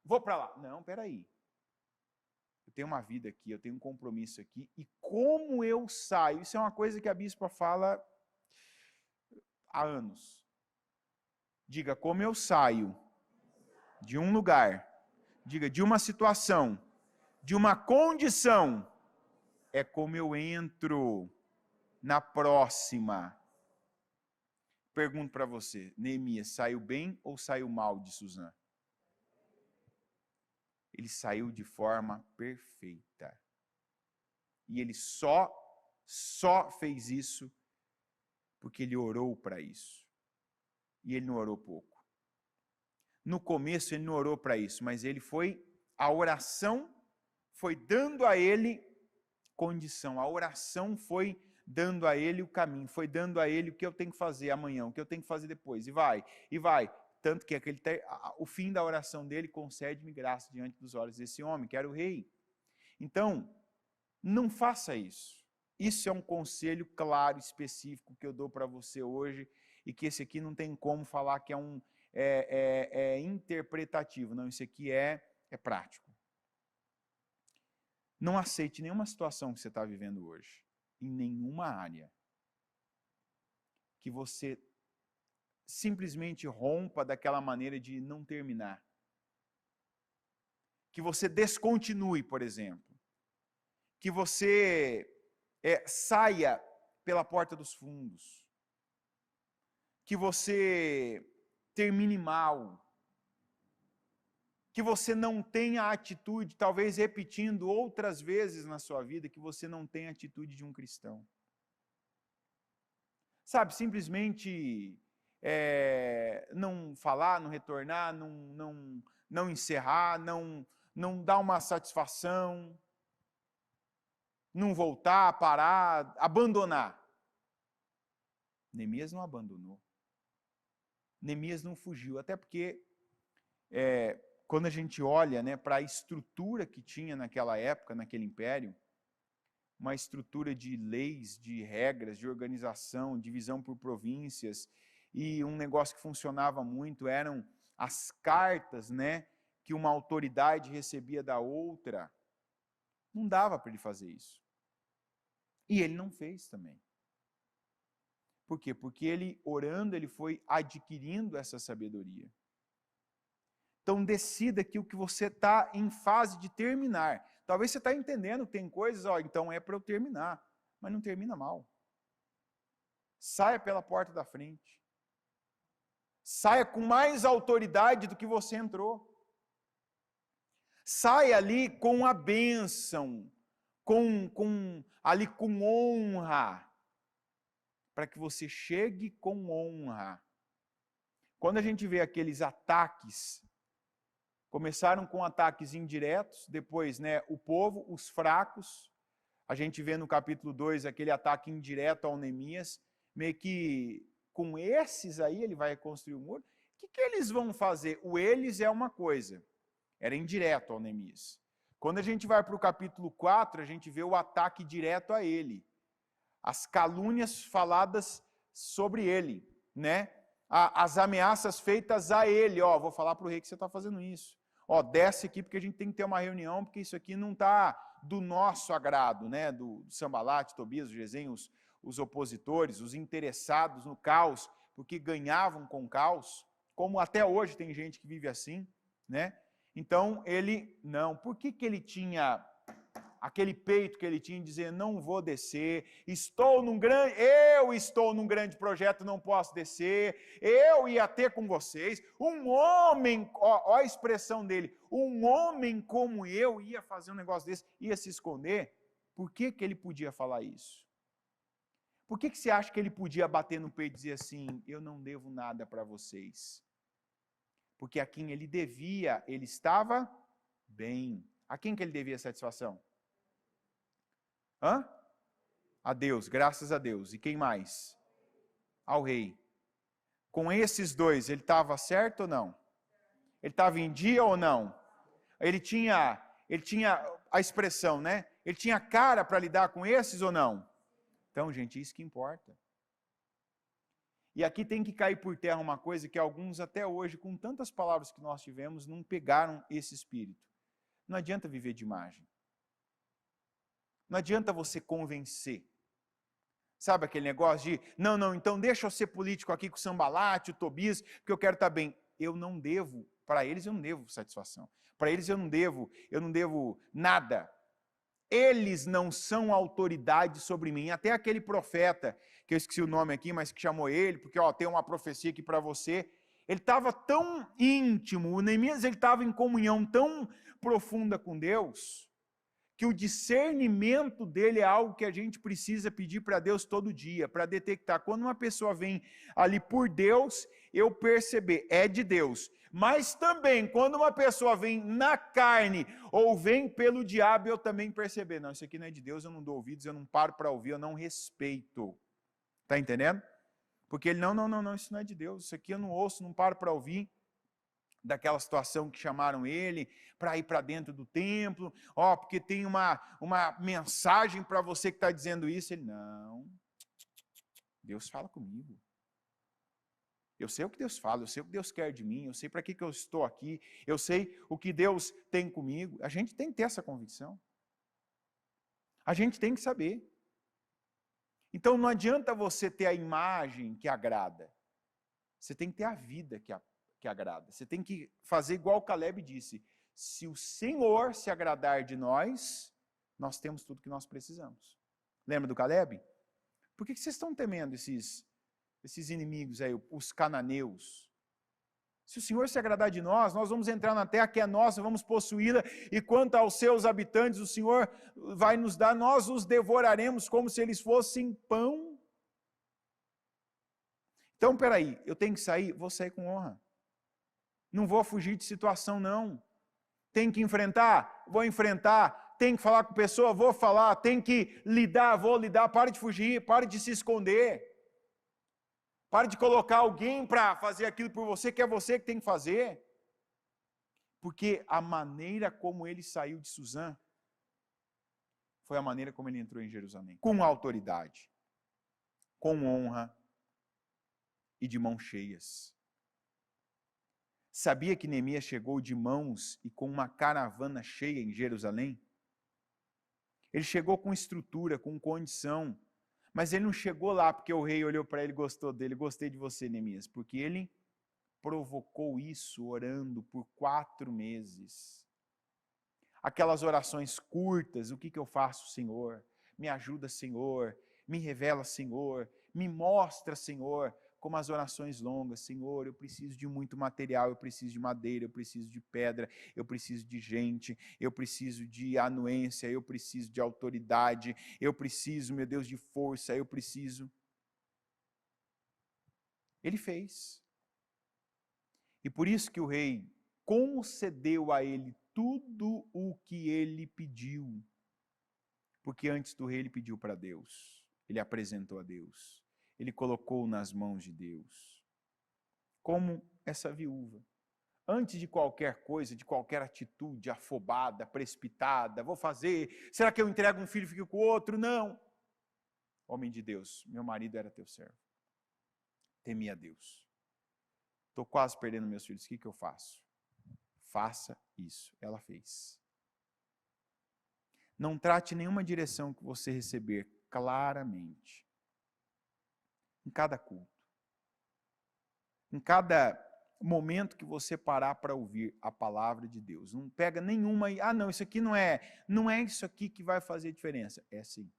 vou para lá. Não, peraí. Eu tenho uma vida aqui, eu tenho um compromisso aqui. E como eu saio? Isso é uma coisa que a bispa fala há anos. Diga, como eu saio de um lugar, diga, de uma situação, de uma condição, é como eu entro na próxima. Pergunto para você, Neemias saiu bem ou saiu mal de Suzã? Ele saiu de forma perfeita. E ele só fez isso porque ele orou para isso. E ele não orou pouco. No começo ele não orou para isso, mas a oração foi dando a ele condição. A oração foi dando a ele o caminho, foi dando a ele o que eu tenho que fazer amanhã, o que eu tenho que fazer depois. E vai. Tanto que o fim da oração dele, concede-me graça diante dos olhos desse homem, que era o rei. Então, não faça isso. Isso é um conselho claro, específico, que eu dou para você hoje, e que esse aqui não tem como falar que é interpretativo. Não, isso aqui é prático. Não aceite nenhuma situação que você está vivendo hoje, em nenhuma área, que você simplesmente rompa daquela maneira de não terminar. Que você descontinue, por exemplo. Que você saia pela porta dos fundos. Que você termine mal. Que você não tenha atitude, talvez repetindo outras vezes na sua vida, que você não tenha a atitude de um cristão. Sabe, simplesmente não falar, não retornar, não encerrar, não dar uma satisfação, não voltar, parar, abandonar. Neemias não abandonou. Neemias não fugiu, até porque quando a gente olha, né, para a estrutura que tinha naquela época, naquele império, uma estrutura de leis, de regras, de organização, divisão por províncias, e um negócio que funcionava muito eram as cartas, né, que uma autoridade recebia da outra, não dava para ele fazer isso. E ele não fez também. Por quê? Porque ele, orando, ele foi adquirindo essa sabedoria. Então decida que o que você está em fase de terminar. Talvez você está entendendo que tem coisas, então é para eu terminar. Mas não termina mal. Saia pela porta da frente. Saia com mais autoridade do que você entrou. Saia ali com a bênção, ali com honra, para que você chegue com honra. Quando a gente vê aqueles ataques, começaram com ataques indiretos, depois o povo, os fracos, a gente vê no capítulo 2 aquele ataque indireto ao Neemias, meio que com esses aí ele vai reconstruir o muro. O que eles vão fazer? O eles é uma coisa, era indireto ao Neemias. Quando a gente vai para o capítulo 4, a gente vê o ataque direto a ele. As calúnias faladas sobre ele, as ameaças feitas a ele, vou falar para o rei que você está fazendo isso. Desce aqui porque a gente tem que ter uma reunião, porque isso aqui não está do nosso agrado, do Sanbalate, Tobias, Gesem, os opositores, os interessados no caos, porque ganhavam com caos, como até hoje tem gente que vive assim, Então ele, não, por que ele tinha aquele peito que ele tinha de dizer, não vou descer, eu estou num grande projeto, não posso descer, eu ia ter com vocês, um homem, ó a expressão dele, um homem como eu ia fazer um negócio desse, ia se esconder. Por que ele podia falar isso? Por que você acha que ele podia bater no peito e dizer assim, eu não devo nada para vocês? Porque a quem ele devia, ele estava bem. A quem que ele devia satisfação? A Deus, graças a Deus. E quem mais? Ao rei. Com esses dois, ele estava certo ou não? Ele estava em dia ou não? Ele tinha a expressão, Ele tinha cara para lidar com esses ou não? Então, gente, isso que importa. E aqui tem que cair por terra uma coisa que alguns até hoje, com tantas palavras que nós tivemos, não pegaram esse espírito. Não adianta viver de imagem. Não adianta você convencer. Sabe aquele negócio de, não, então deixa eu ser político aqui com o Sanbalate, o Tobias, porque eu quero estar bem. Para eles eu não devo satisfação. Para eles eu não devo nada. Eles não são autoridade sobre mim. Até aquele profeta, que eu esqueci o nome aqui, mas que chamou ele, porque tem uma profecia aqui para você. Ele estava tão íntimo, o Neemias estava em comunhão tão profunda com Deus, que o discernimento dele é algo que a gente precisa pedir para Deus todo dia, para detectar. Quando uma pessoa vem ali por Deus, eu perceber, é de Deus. Mas também, quando uma pessoa vem na carne, ou vem pelo diabo, eu também perceber, não, isso aqui não é de Deus, eu não dou ouvidos, eu não paro para ouvir, eu não respeito. Está entendendo? Porque ele, não, isso não é de Deus, isso aqui eu não ouço, não paro para ouvir. Daquela situação que chamaram ele para ir para dentro do templo, porque tem uma mensagem para você que está dizendo isso. Ele, não, Deus fala comigo. Eu sei o que Deus fala, eu sei o que Deus quer de mim, eu sei para que eu estou aqui, eu sei o que Deus tem comigo. A gente tem que ter essa convicção. A gente tem que saber. Então não adianta você ter a imagem que agrada. Você tem que ter a vida que agrada. Você tem que fazer igual Caleb disse, se o Senhor se agradar de nós, nós temos tudo que nós precisamos. Lembra do Caleb? Por que vocês estão temendo esses inimigos aí, os cananeus? Se o Senhor se agradar de nós vamos entrar na terra que é nossa, vamos possuí-la, e quanto aos seus habitantes, o Senhor vai nos dar, nós os devoraremos como se eles fossem pão. Então, peraí, eu tenho que sair? Vou sair com honra. Não vou fugir de situação, não. Tem que enfrentar? Vou enfrentar. Tem que falar com a pessoa? Vou falar. Tem que lidar? Vou lidar. Pare de fugir, pare de se esconder. Pare de colocar alguém para fazer aquilo por você, que é você que tem que fazer. Porque a maneira como ele saiu de Suzã foi a maneira como ele entrou em Jerusalém. Com autoridade, com honra e de mãos cheias. Sabia que Neemias chegou de mãos e com uma caravana cheia em Jerusalém? Ele chegou com estrutura, com condição, mas ele não chegou lá porque o rei olhou para ele e gostou dele. Gostei de você, Neemias, porque ele provocou isso orando por 4 meses. Aquelas orações curtas, o que eu faço, Senhor? Me ajuda, Senhor. Me revela, Senhor. Me mostra, Senhor. Como as orações longas, Senhor, eu preciso de muito material, eu preciso de madeira, eu preciso de pedra, eu preciso de gente, eu preciso de anuência, eu preciso de autoridade, eu preciso, meu Deus, de força, eu preciso. Ele fez. E por isso que o rei concedeu a ele tudo o que ele pediu. Porque antes do rei ele pediu para Deus, ele apresentou a Deus, ele colocou nas mãos de Deus. Como essa viúva. Antes de qualquer coisa, de qualquer atitude afobada, precipitada, vou fazer, será que eu entrego um filho e fico com o outro? Não. Homem de Deus, meu marido era teu servo. Temia a Deus. Estou quase perdendo meus filhos, o que eu faço? Faça isso. Ela fez. Não trate nenhuma direção que você receber claramente. Em cada culto. Em cada momento que você parar para ouvir a palavra de Deus. Não pega nenhuma e, não, isso aqui não é isso aqui que vai fazer diferença. É sim.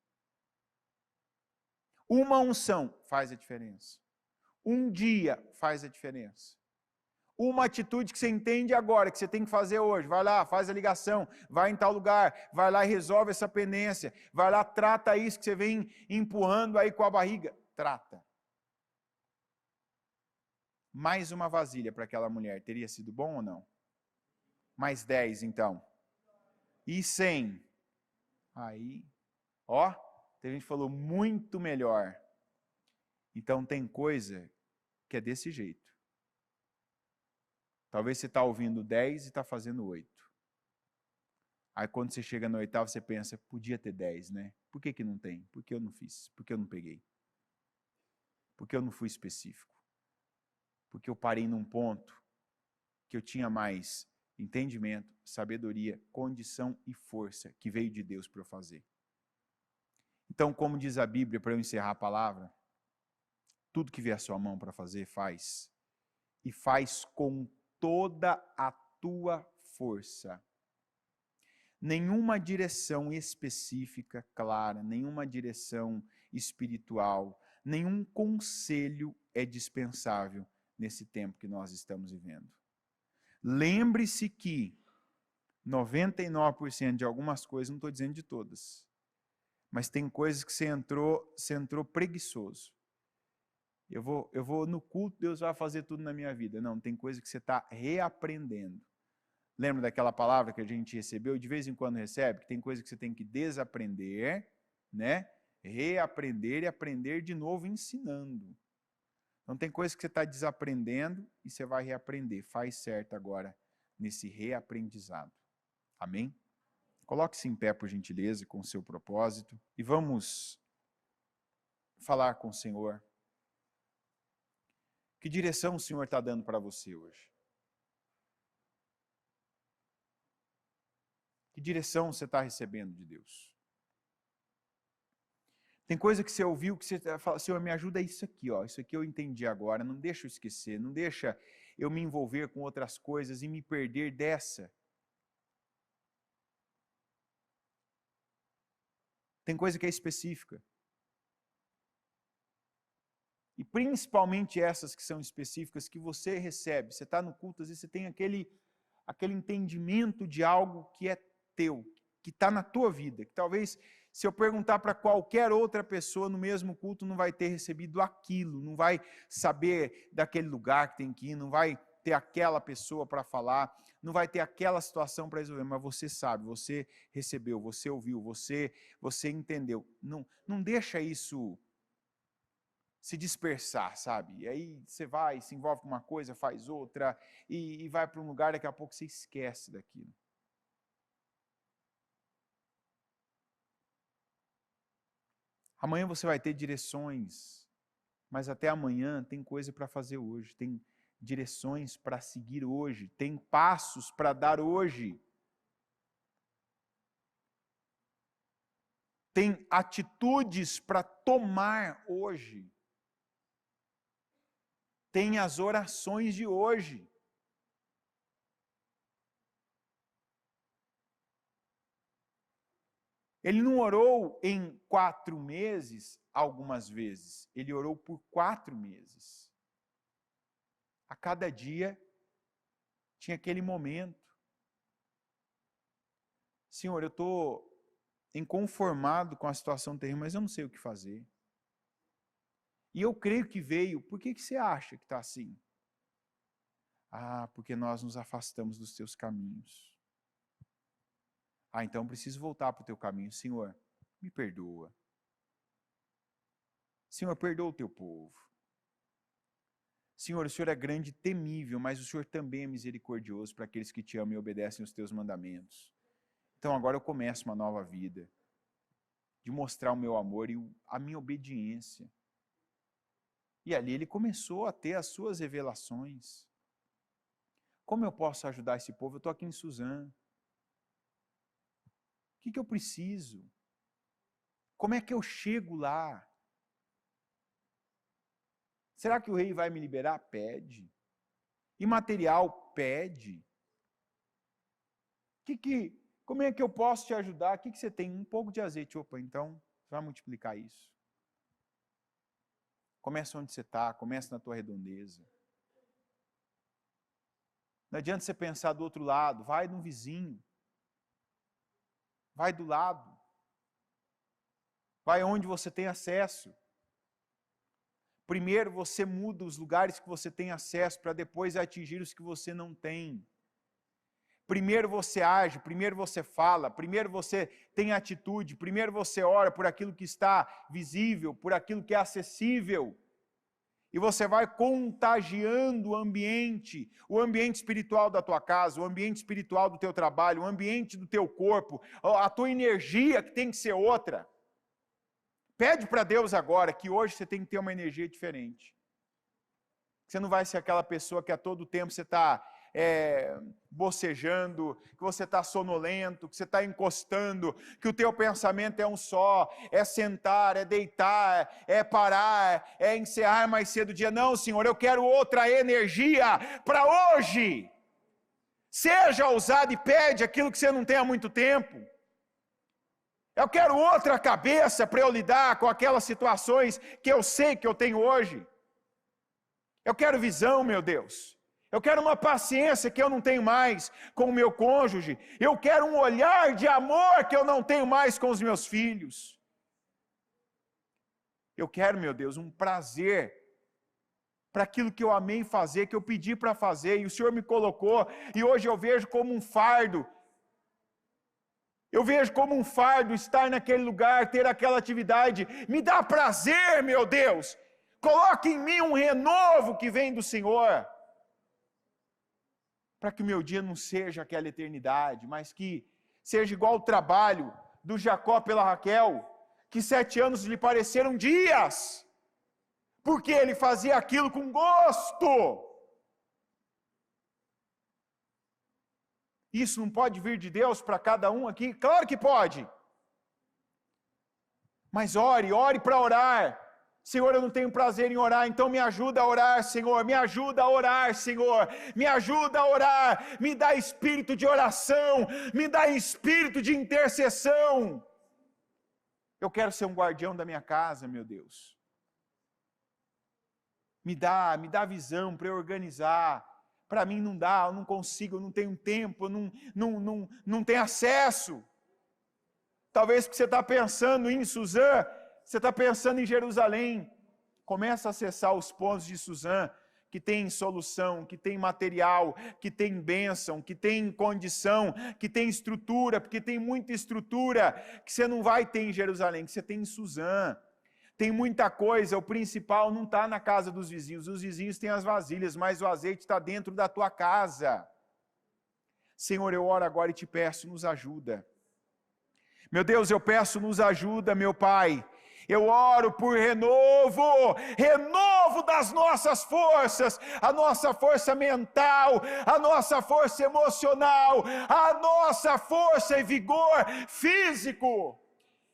Uma unção faz a diferença. Um dia faz a diferença. Uma atitude que você entende agora, que você tem que fazer hoje. Vai lá, faz a ligação, vai em tal lugar, vai lá e resolve essa pendência. Vai lá, trata isso que você vem empurrando aí com a barriga. Trata. Mais uma vasilha para aquela mulher, teria sido bom ou não? Mais 10, então. E 100. Aí, ó, a gente falou muito melhor. Então tem coisa que é desse jeito. Talvez você está ouvindo 10 e está fazendo 8. Aí quando você chega no 8º, você pensa, podia ter 10, né? Por que não tem? Porque eu não fiz, porque eu não peguei. Porque eu não fui específico. Porque eu parei num ponto que eu tinha mais entendimento, sabedoria, condição e força que veio de Deus para eu fazer. Então, como diz a Bíblia, para eu encerrar a palavra, tudo que vier à sua mão para fazer, faz. E faz com toda a tua força. Nenhuma direção específica, clara, nenhuma direção espiritual, nenhum conselho é dispensável nesse tempo que nós estamos vivendo. Lembre-se que 99% de algumas coisas, não estou dizendo de todas, mas tem coisas que você entrou preguiçoso. Eu vou no culto, Deus vai fazer tudo na minha vida. Não, tem coisa que você está reaprendendo. Lembra daquela palavra que a gente recebeu e de vez em quando recebe? Que tem coisa que você tem que desaprender, né? Reaprender e aprender de novo ensinando. Então tem coisa que você está desaprendendo e você vai reaprender. Faz certo agora nesse reaprendizado. Amém? Coloque-se em pé, por gentileza, com o seu propósito e vamos falar com o Senhor. Que direção o Senhor está dando para você hoje? Que direção você está recebendo de Deus? Tem coisa que você ouviu que você fala, Senhor, me ajuda isso aqui, ó. Isso aqui eu entendi agora, não deixa eu esquecer, não deixa eu me envolver com outras coisas e me perder dessa. Tem coisa que é específica. E principalmente essas que são específicas, que você recebe. Você está no culto, às vezes você tem aquele entendimento de algo que é teu, que está na tua vida, que talvez se eu perguntar para qualquer outra pessoa no mesmo culto não vai ter recebido aquilo, não vai saber daquele lugar que tem que ir, não vai ter aquela pessoa para falar, não vai ter aquela situação para resolver, mas você sabe, você recebeu, você ouviu, você entendeu. Não deixa isso se dispersar, sabe? E aí você vai, se envolve com uma coisa, faz outra, e vai para um lugar, daqui a pouco você esquece daquilo. Amanhã você vai ter direções, mas até amanhã tem coisa para fazer hoje, direções para seguir hoje, tem passos para dar hoje. Tem atitudes para tomar hoje. Tem as orações de hoje. Ele não orou em 4 meses, algumas vezes. Ele orou por 4 meses. A cada dia tinha aquele momento. Senhor, eu estou inconformado com a situação terrível, mas eu não sei o que fazer. E eu creio que veio. Por que você acha que está assim? Ah, porque nós nos afastamos dos teus caminhos. Ah, então eu preciso voltar para o teu caminho. Senhor, me perdoa. Senhor, perdoa o teu povo. Senhor, o Senhor é grande e temível, mas o Senhor também é misericordioso para aqueles que te amam e obedecem os teus mandamentos. Então agora eu começo uma nova vida, de mostrar o meu amor e a minha obediência. E ali ele começou a ter as suas revelações. Como eu posso ajudar esse povo? Eu estou aqui em Suzano. O que eu preciso? Como é que eu chego lá? Será que o rei vai me liberar? Pede. E material? Pede. Como é que eu posso te ajudar? O que você tem? Um pouco de azeite. Opa, então você vai multiplicar isso. Começa onde você está, começa na tua redondeza. Não adianta você pensar do outro lado, vai no vizinho. Vai do lado. Vai onde você tem acesso. Primeiro você muda os lugares que você tem acesso para depois atingir os que você não tem. Primeiro você age, primeiro você fala, primeiro você tem atitude, primeiro você ora por aquilo que está visível, por aquilo que é acessível. E você vai contagiando o ambiente espiritual da tua casa, o ambiente espiritual do teu trabalho, o ambiente do teu corpo, a tua energia que tem que ser outra. Pede para Deus agora que hoje você tem que ter uma energia diferente. Você não vai ser aquela pessoa que a todo tempo você está bocejando, que você está sonolento, que você está encostando, que o teu pensamento é um só, é sentar, é deitar, é parar, é encerrar mais cedo o dia. Não, Senhor, eu quero outra energia para hoje. Seja ousado e pede aquilo que você não tem há muito tempo. Eu quero outra cabeça para eu lidar com aquelas situações que eu sei que eu tenho hoje. Eu quero visão, meu Deus. Eu quero uma paciência que eu não tenho mais com o meu cônjuge. Eu quero um olhar de amor que eu não tenho mais com os meus filhos. Eu quero, meu Deus, um prazer para aquilo que eu amei fazer, que eu pedi para fazer, e o Senhor me colocou, e hoje eu vejo como um fardo. Eu vejo como um fardo estar naquele lugar, ter aquela atividade. Me dá prazer, meu Deus. Coloque em mim um renovo que vem do Senhor. Para que o meu dia não seja aquela eternidade, mas que seja igual o trabalho do Jacó pela Raquel, que 7 anos lhe pareceram dias, porque ele fazia aquilo com gosto. Isso não pode vir de Deus para cada um aqui? Claro que pode. Mas ore para orar. Senhor, eu não tenho prazer em orar, então me ajuda a orar, Senhor, me ajuda a orar, Senhor, me ajuda a orar, me dá espírito de oração, me dá espírito de intercessão. Eu quero ser um guardião da minha casa, meu Deus. Me dá visão para eu organizar. Para mim não dá, eu não consigo, eu não tenho tempo, eu não tenho acesso. Talvez porque você está pensando em Suzano, você está pensando em Jerusalém. Começa a acessar os pontos de Suzano, que tem solução, que tem material, que tem bênção, que tem condição, que tem estrutura, porque tem muita estrutura que você não vai ter em Jerusalém, que você tem em Suzano. Tem muita coisa, o principal não está na casa dos vizinhos. Os vizinhos têm as vasilhas, mas o azeite está dentro da tua casa. Senhor, eu oro agora e te peço, nos ajuda. Meu Deus, eu peço, nos ajuda, meu Pai. Eu oro por renovo, renovo das nossas forças, a nossa força mental, a nossa força emocional, a nossa força e vigor físico.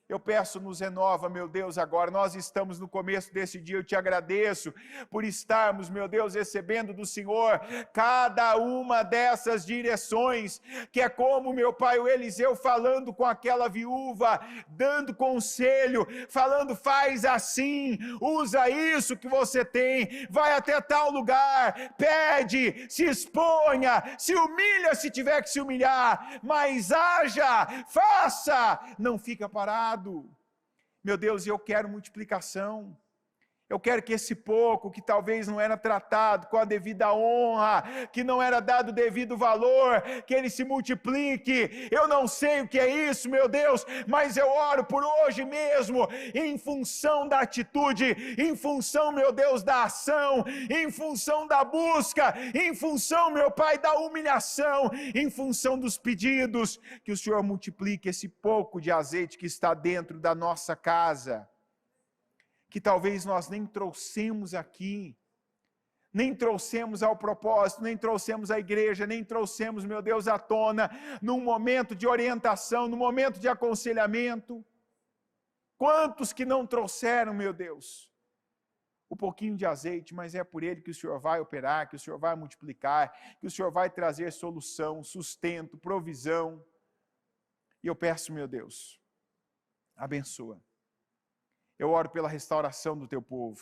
Eu peço, nos renova, meu Deus, agora. Nós estamos no começo desse dia, eu te agradeço por estarmos, meu Deus, recebendo do Senhor cada uma dessas direções, que é como, meu Pai, o Eliseu falando com aquela viúva, dando conselho, falando, faz assim, usa isso que você tem, vai até tal lugar, pede, se exponha, se humilha se tiver que se humilhar, mas haja, faça, não fica parado. Meu Deus, eu quero multiplicação. Eu quero que esse pouco, que talvez não era tratado com a devida honra, que não era dado o devido valor, que ele se multiplique. Eu não sei o que é isso, meu Deus, mas eu oro por hoje mesmo, em função da atitude, em função, meu Deus, da ação, em função da busca, em função, meu Pai, da humilhação, em função dos pedidos, que o Senhor multiplique esse pouco de azeite que está dentro da nossa casa, que talvez nós nem trouxemos aqui, nem trouxemos ao propósito, nem trouxemos à igreja, nem trouxemos, meu Deus, à tona, num momento de orientação, num momento de aconselhamento. Quantos que não trouxeram, meu Deus, o pouquinho de azeite, mas é por ele que o Senhor vai operar, que o Senhor vai multiplicar, que o Senhor vai trazer solução, sustento, provisão. E eu peço, meu Deus, abençoa. Eu oro pela restauração do teu povo.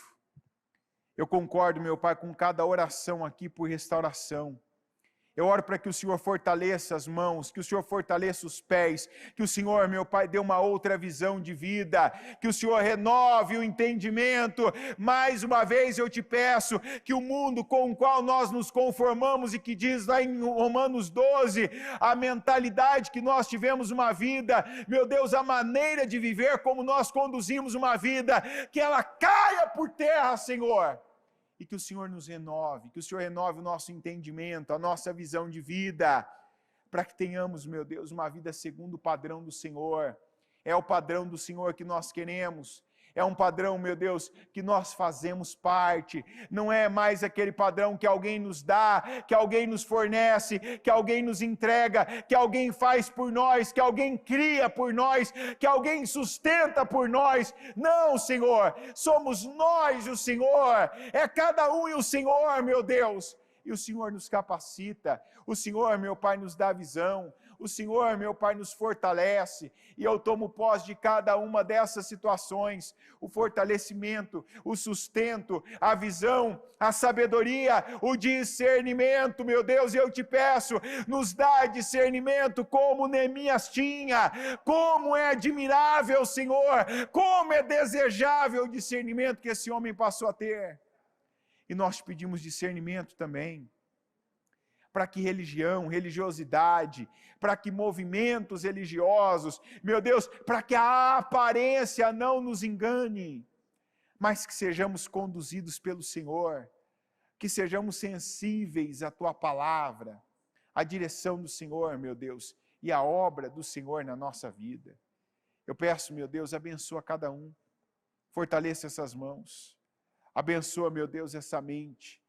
Eu concordo, meu Pai, com cada oração aqui por restauração. Eu oro para que o Senhor fortaleça as mãos, que o Senhor fortaleça os pés, que o Senhor, meu Pai, dê uma outra visão de vida, que o Senhor renove o entendimento. Mais uma vez eu te peço que o mundo com o qual nós nos conformamos e que diz lá em Romanos 12, a mentalidade que nós tivemos uma vida, meu Deus, a maneira de viver como nós conduzimos uma vida, que ela caia por terra, Senhor. E que o Senhor nos renove, que o Senhor renove o nosso entendimento, a nossa visão de vida, para que tenhamos, meu Deus, uma vida segundo o padrão do Senhor. É o padrão do Senhor que nós queremos. É um padrão, meu Deus, que nós fazemos parte. Não é mais aquele padrão que alguém nos dá, que alguém nos fornece, que alguém nos entrega, que alguém faz por nós, que alguém cria por nós, que alguém sustenta por nós. Não, Senhor, somos nós e o Senhor. É cada um e o Senhor, meu Deus. E o Senhor nos capacita. O Senhor, meu Pai, nos dá visão. O Senhor, meu Pai, nos fortalece, e eu tomo posse de cada uma dessas situações, o fortalecimento, o sustento, a visão, a sabedoria, o discernimento, meu Deus, eu te peço, nos dá discernimento como Neemias tinha, como é admirável, Senhor, como é desejável o discernimento que esse homem passou a ter, e nós pedimos discernimento também, para que religião, religiosidade, para que movimentos religiosos, meu Deus, para que a aparência não nos engane, mas que sejamos conduzidos pelo Senhor, que sejamos sensíveis à Tua palavra, à direção do Senhor, meu Deus, e à obra do Senhor na nossa vida. Eu peço, meu Deus, abençoa cada um, fortaleça essas mãos, abençoa, meu Deus, essa mente,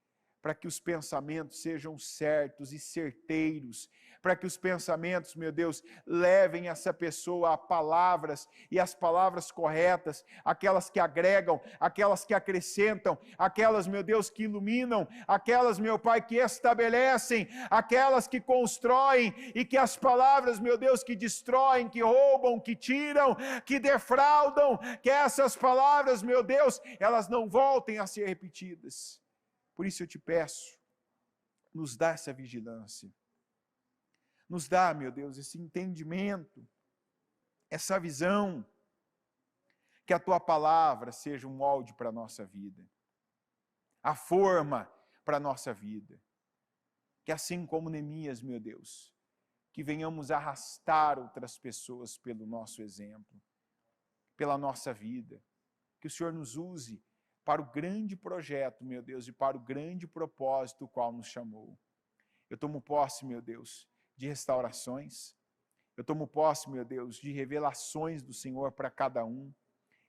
para que os pensamentos sejam certos e certeiros, para que os pensamentos, meu Deus, levem essa pessoa a palavras, e as palavras corretas, aquelas que agregam, aquelas que acrescentam, aquelas, meu Deus, que iluminam, aquelas, meu Pai, que estabelecem, aquelas que constroem, e que as palavras, meu Deus, que destroem, que roubam, que tiram, que defraudam, que essas palavras, meu Deus, elas não voltem a ser repetidas. Por isso eu te peço, nos dá essa vigilância, nos dá, meu Deus, esse entendimento, essa visão, que a Tua palavra seja um molde para a nossa vida, a forma para a nossa vida, que assim como Neemias, meu Deus, que venhamos arrastar outras pessoas pelo nosso exemplo, pela nossa vida, que o Senhor nos use para o grande projeto, meu Deus, e para o grande propósito o qual nos chamou. Eu tomo posse, meu Deus, de restaurações. Eu tomo posse, meu Deus, de revelações do Senhor para cada um.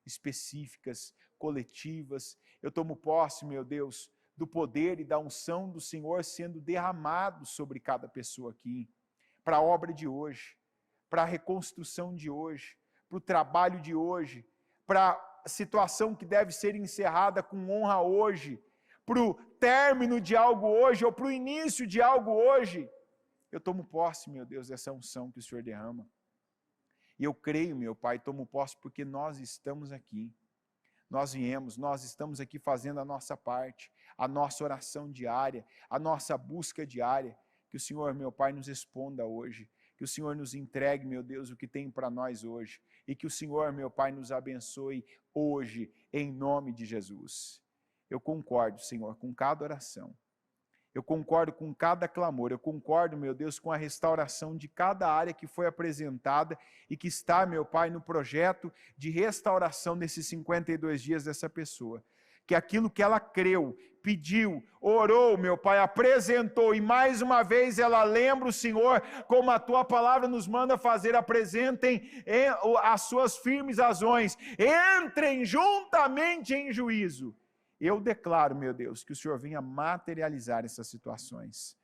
específicas, coletivas. Eu tomo posse, meu Deus, do poder e da unção do Senhor sendo derramado sobre cada pessoa aqui, para a obra de hoje, para a reconstrução de hoje, para o trabalho de hoje, para a situação que deve ser encerrada com honra hoje, para o término de algo hoje ou para o início de algo hoje. Eu tomo posse, meu Deus, dessa unção que o Senhor derrama. E eu creio, meu Pai, tomo posse porque nós estamos aqui. Nós viemos, nós estamos aqui fazendo a nossa parte, a nossa oração diária, a nossa busca diária. Que o Senhor, meu Pai, nos responda hoje. Que o Senhor nos entregue, meu Deus, o que tem para nós hoje. E que o Senhor, meu Pai, nos abençoe hoje, em nome de Jesus. Eu concordo, Senhor, com cada oração. Eu concordo com cada clamor, eu concordo, meu Deus, com a restauração de cada área que foi apresentada e que está, meu Pai, no projeto de restauração desses 52 dias dessa pessoa. Que aquilo que ela creu, pediu, orou, meu Pai, apresentou e mais uma vez ela lembra o Senhor, como a Tua palavra nos manda fazer, apresentem as suas firmes razões, entrem juntamente em juízo. Eu declaro, meu Deus, que o Senhor venha materializar essas situações.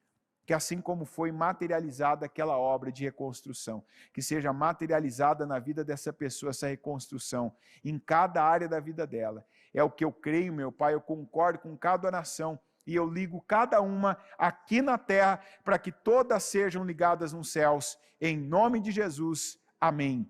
Que assim como foi materializada aquela obra de reconstrução, que seja materializada na vida dessa pessoa, essa reconstrução, em cada área da vida dela. É o que eu creio, meu Pai, eu concordo com cada oração e eu ligo cada uma aqui na terra para que todas sejam ligadas nos céus. Em nome de Jesus, amém.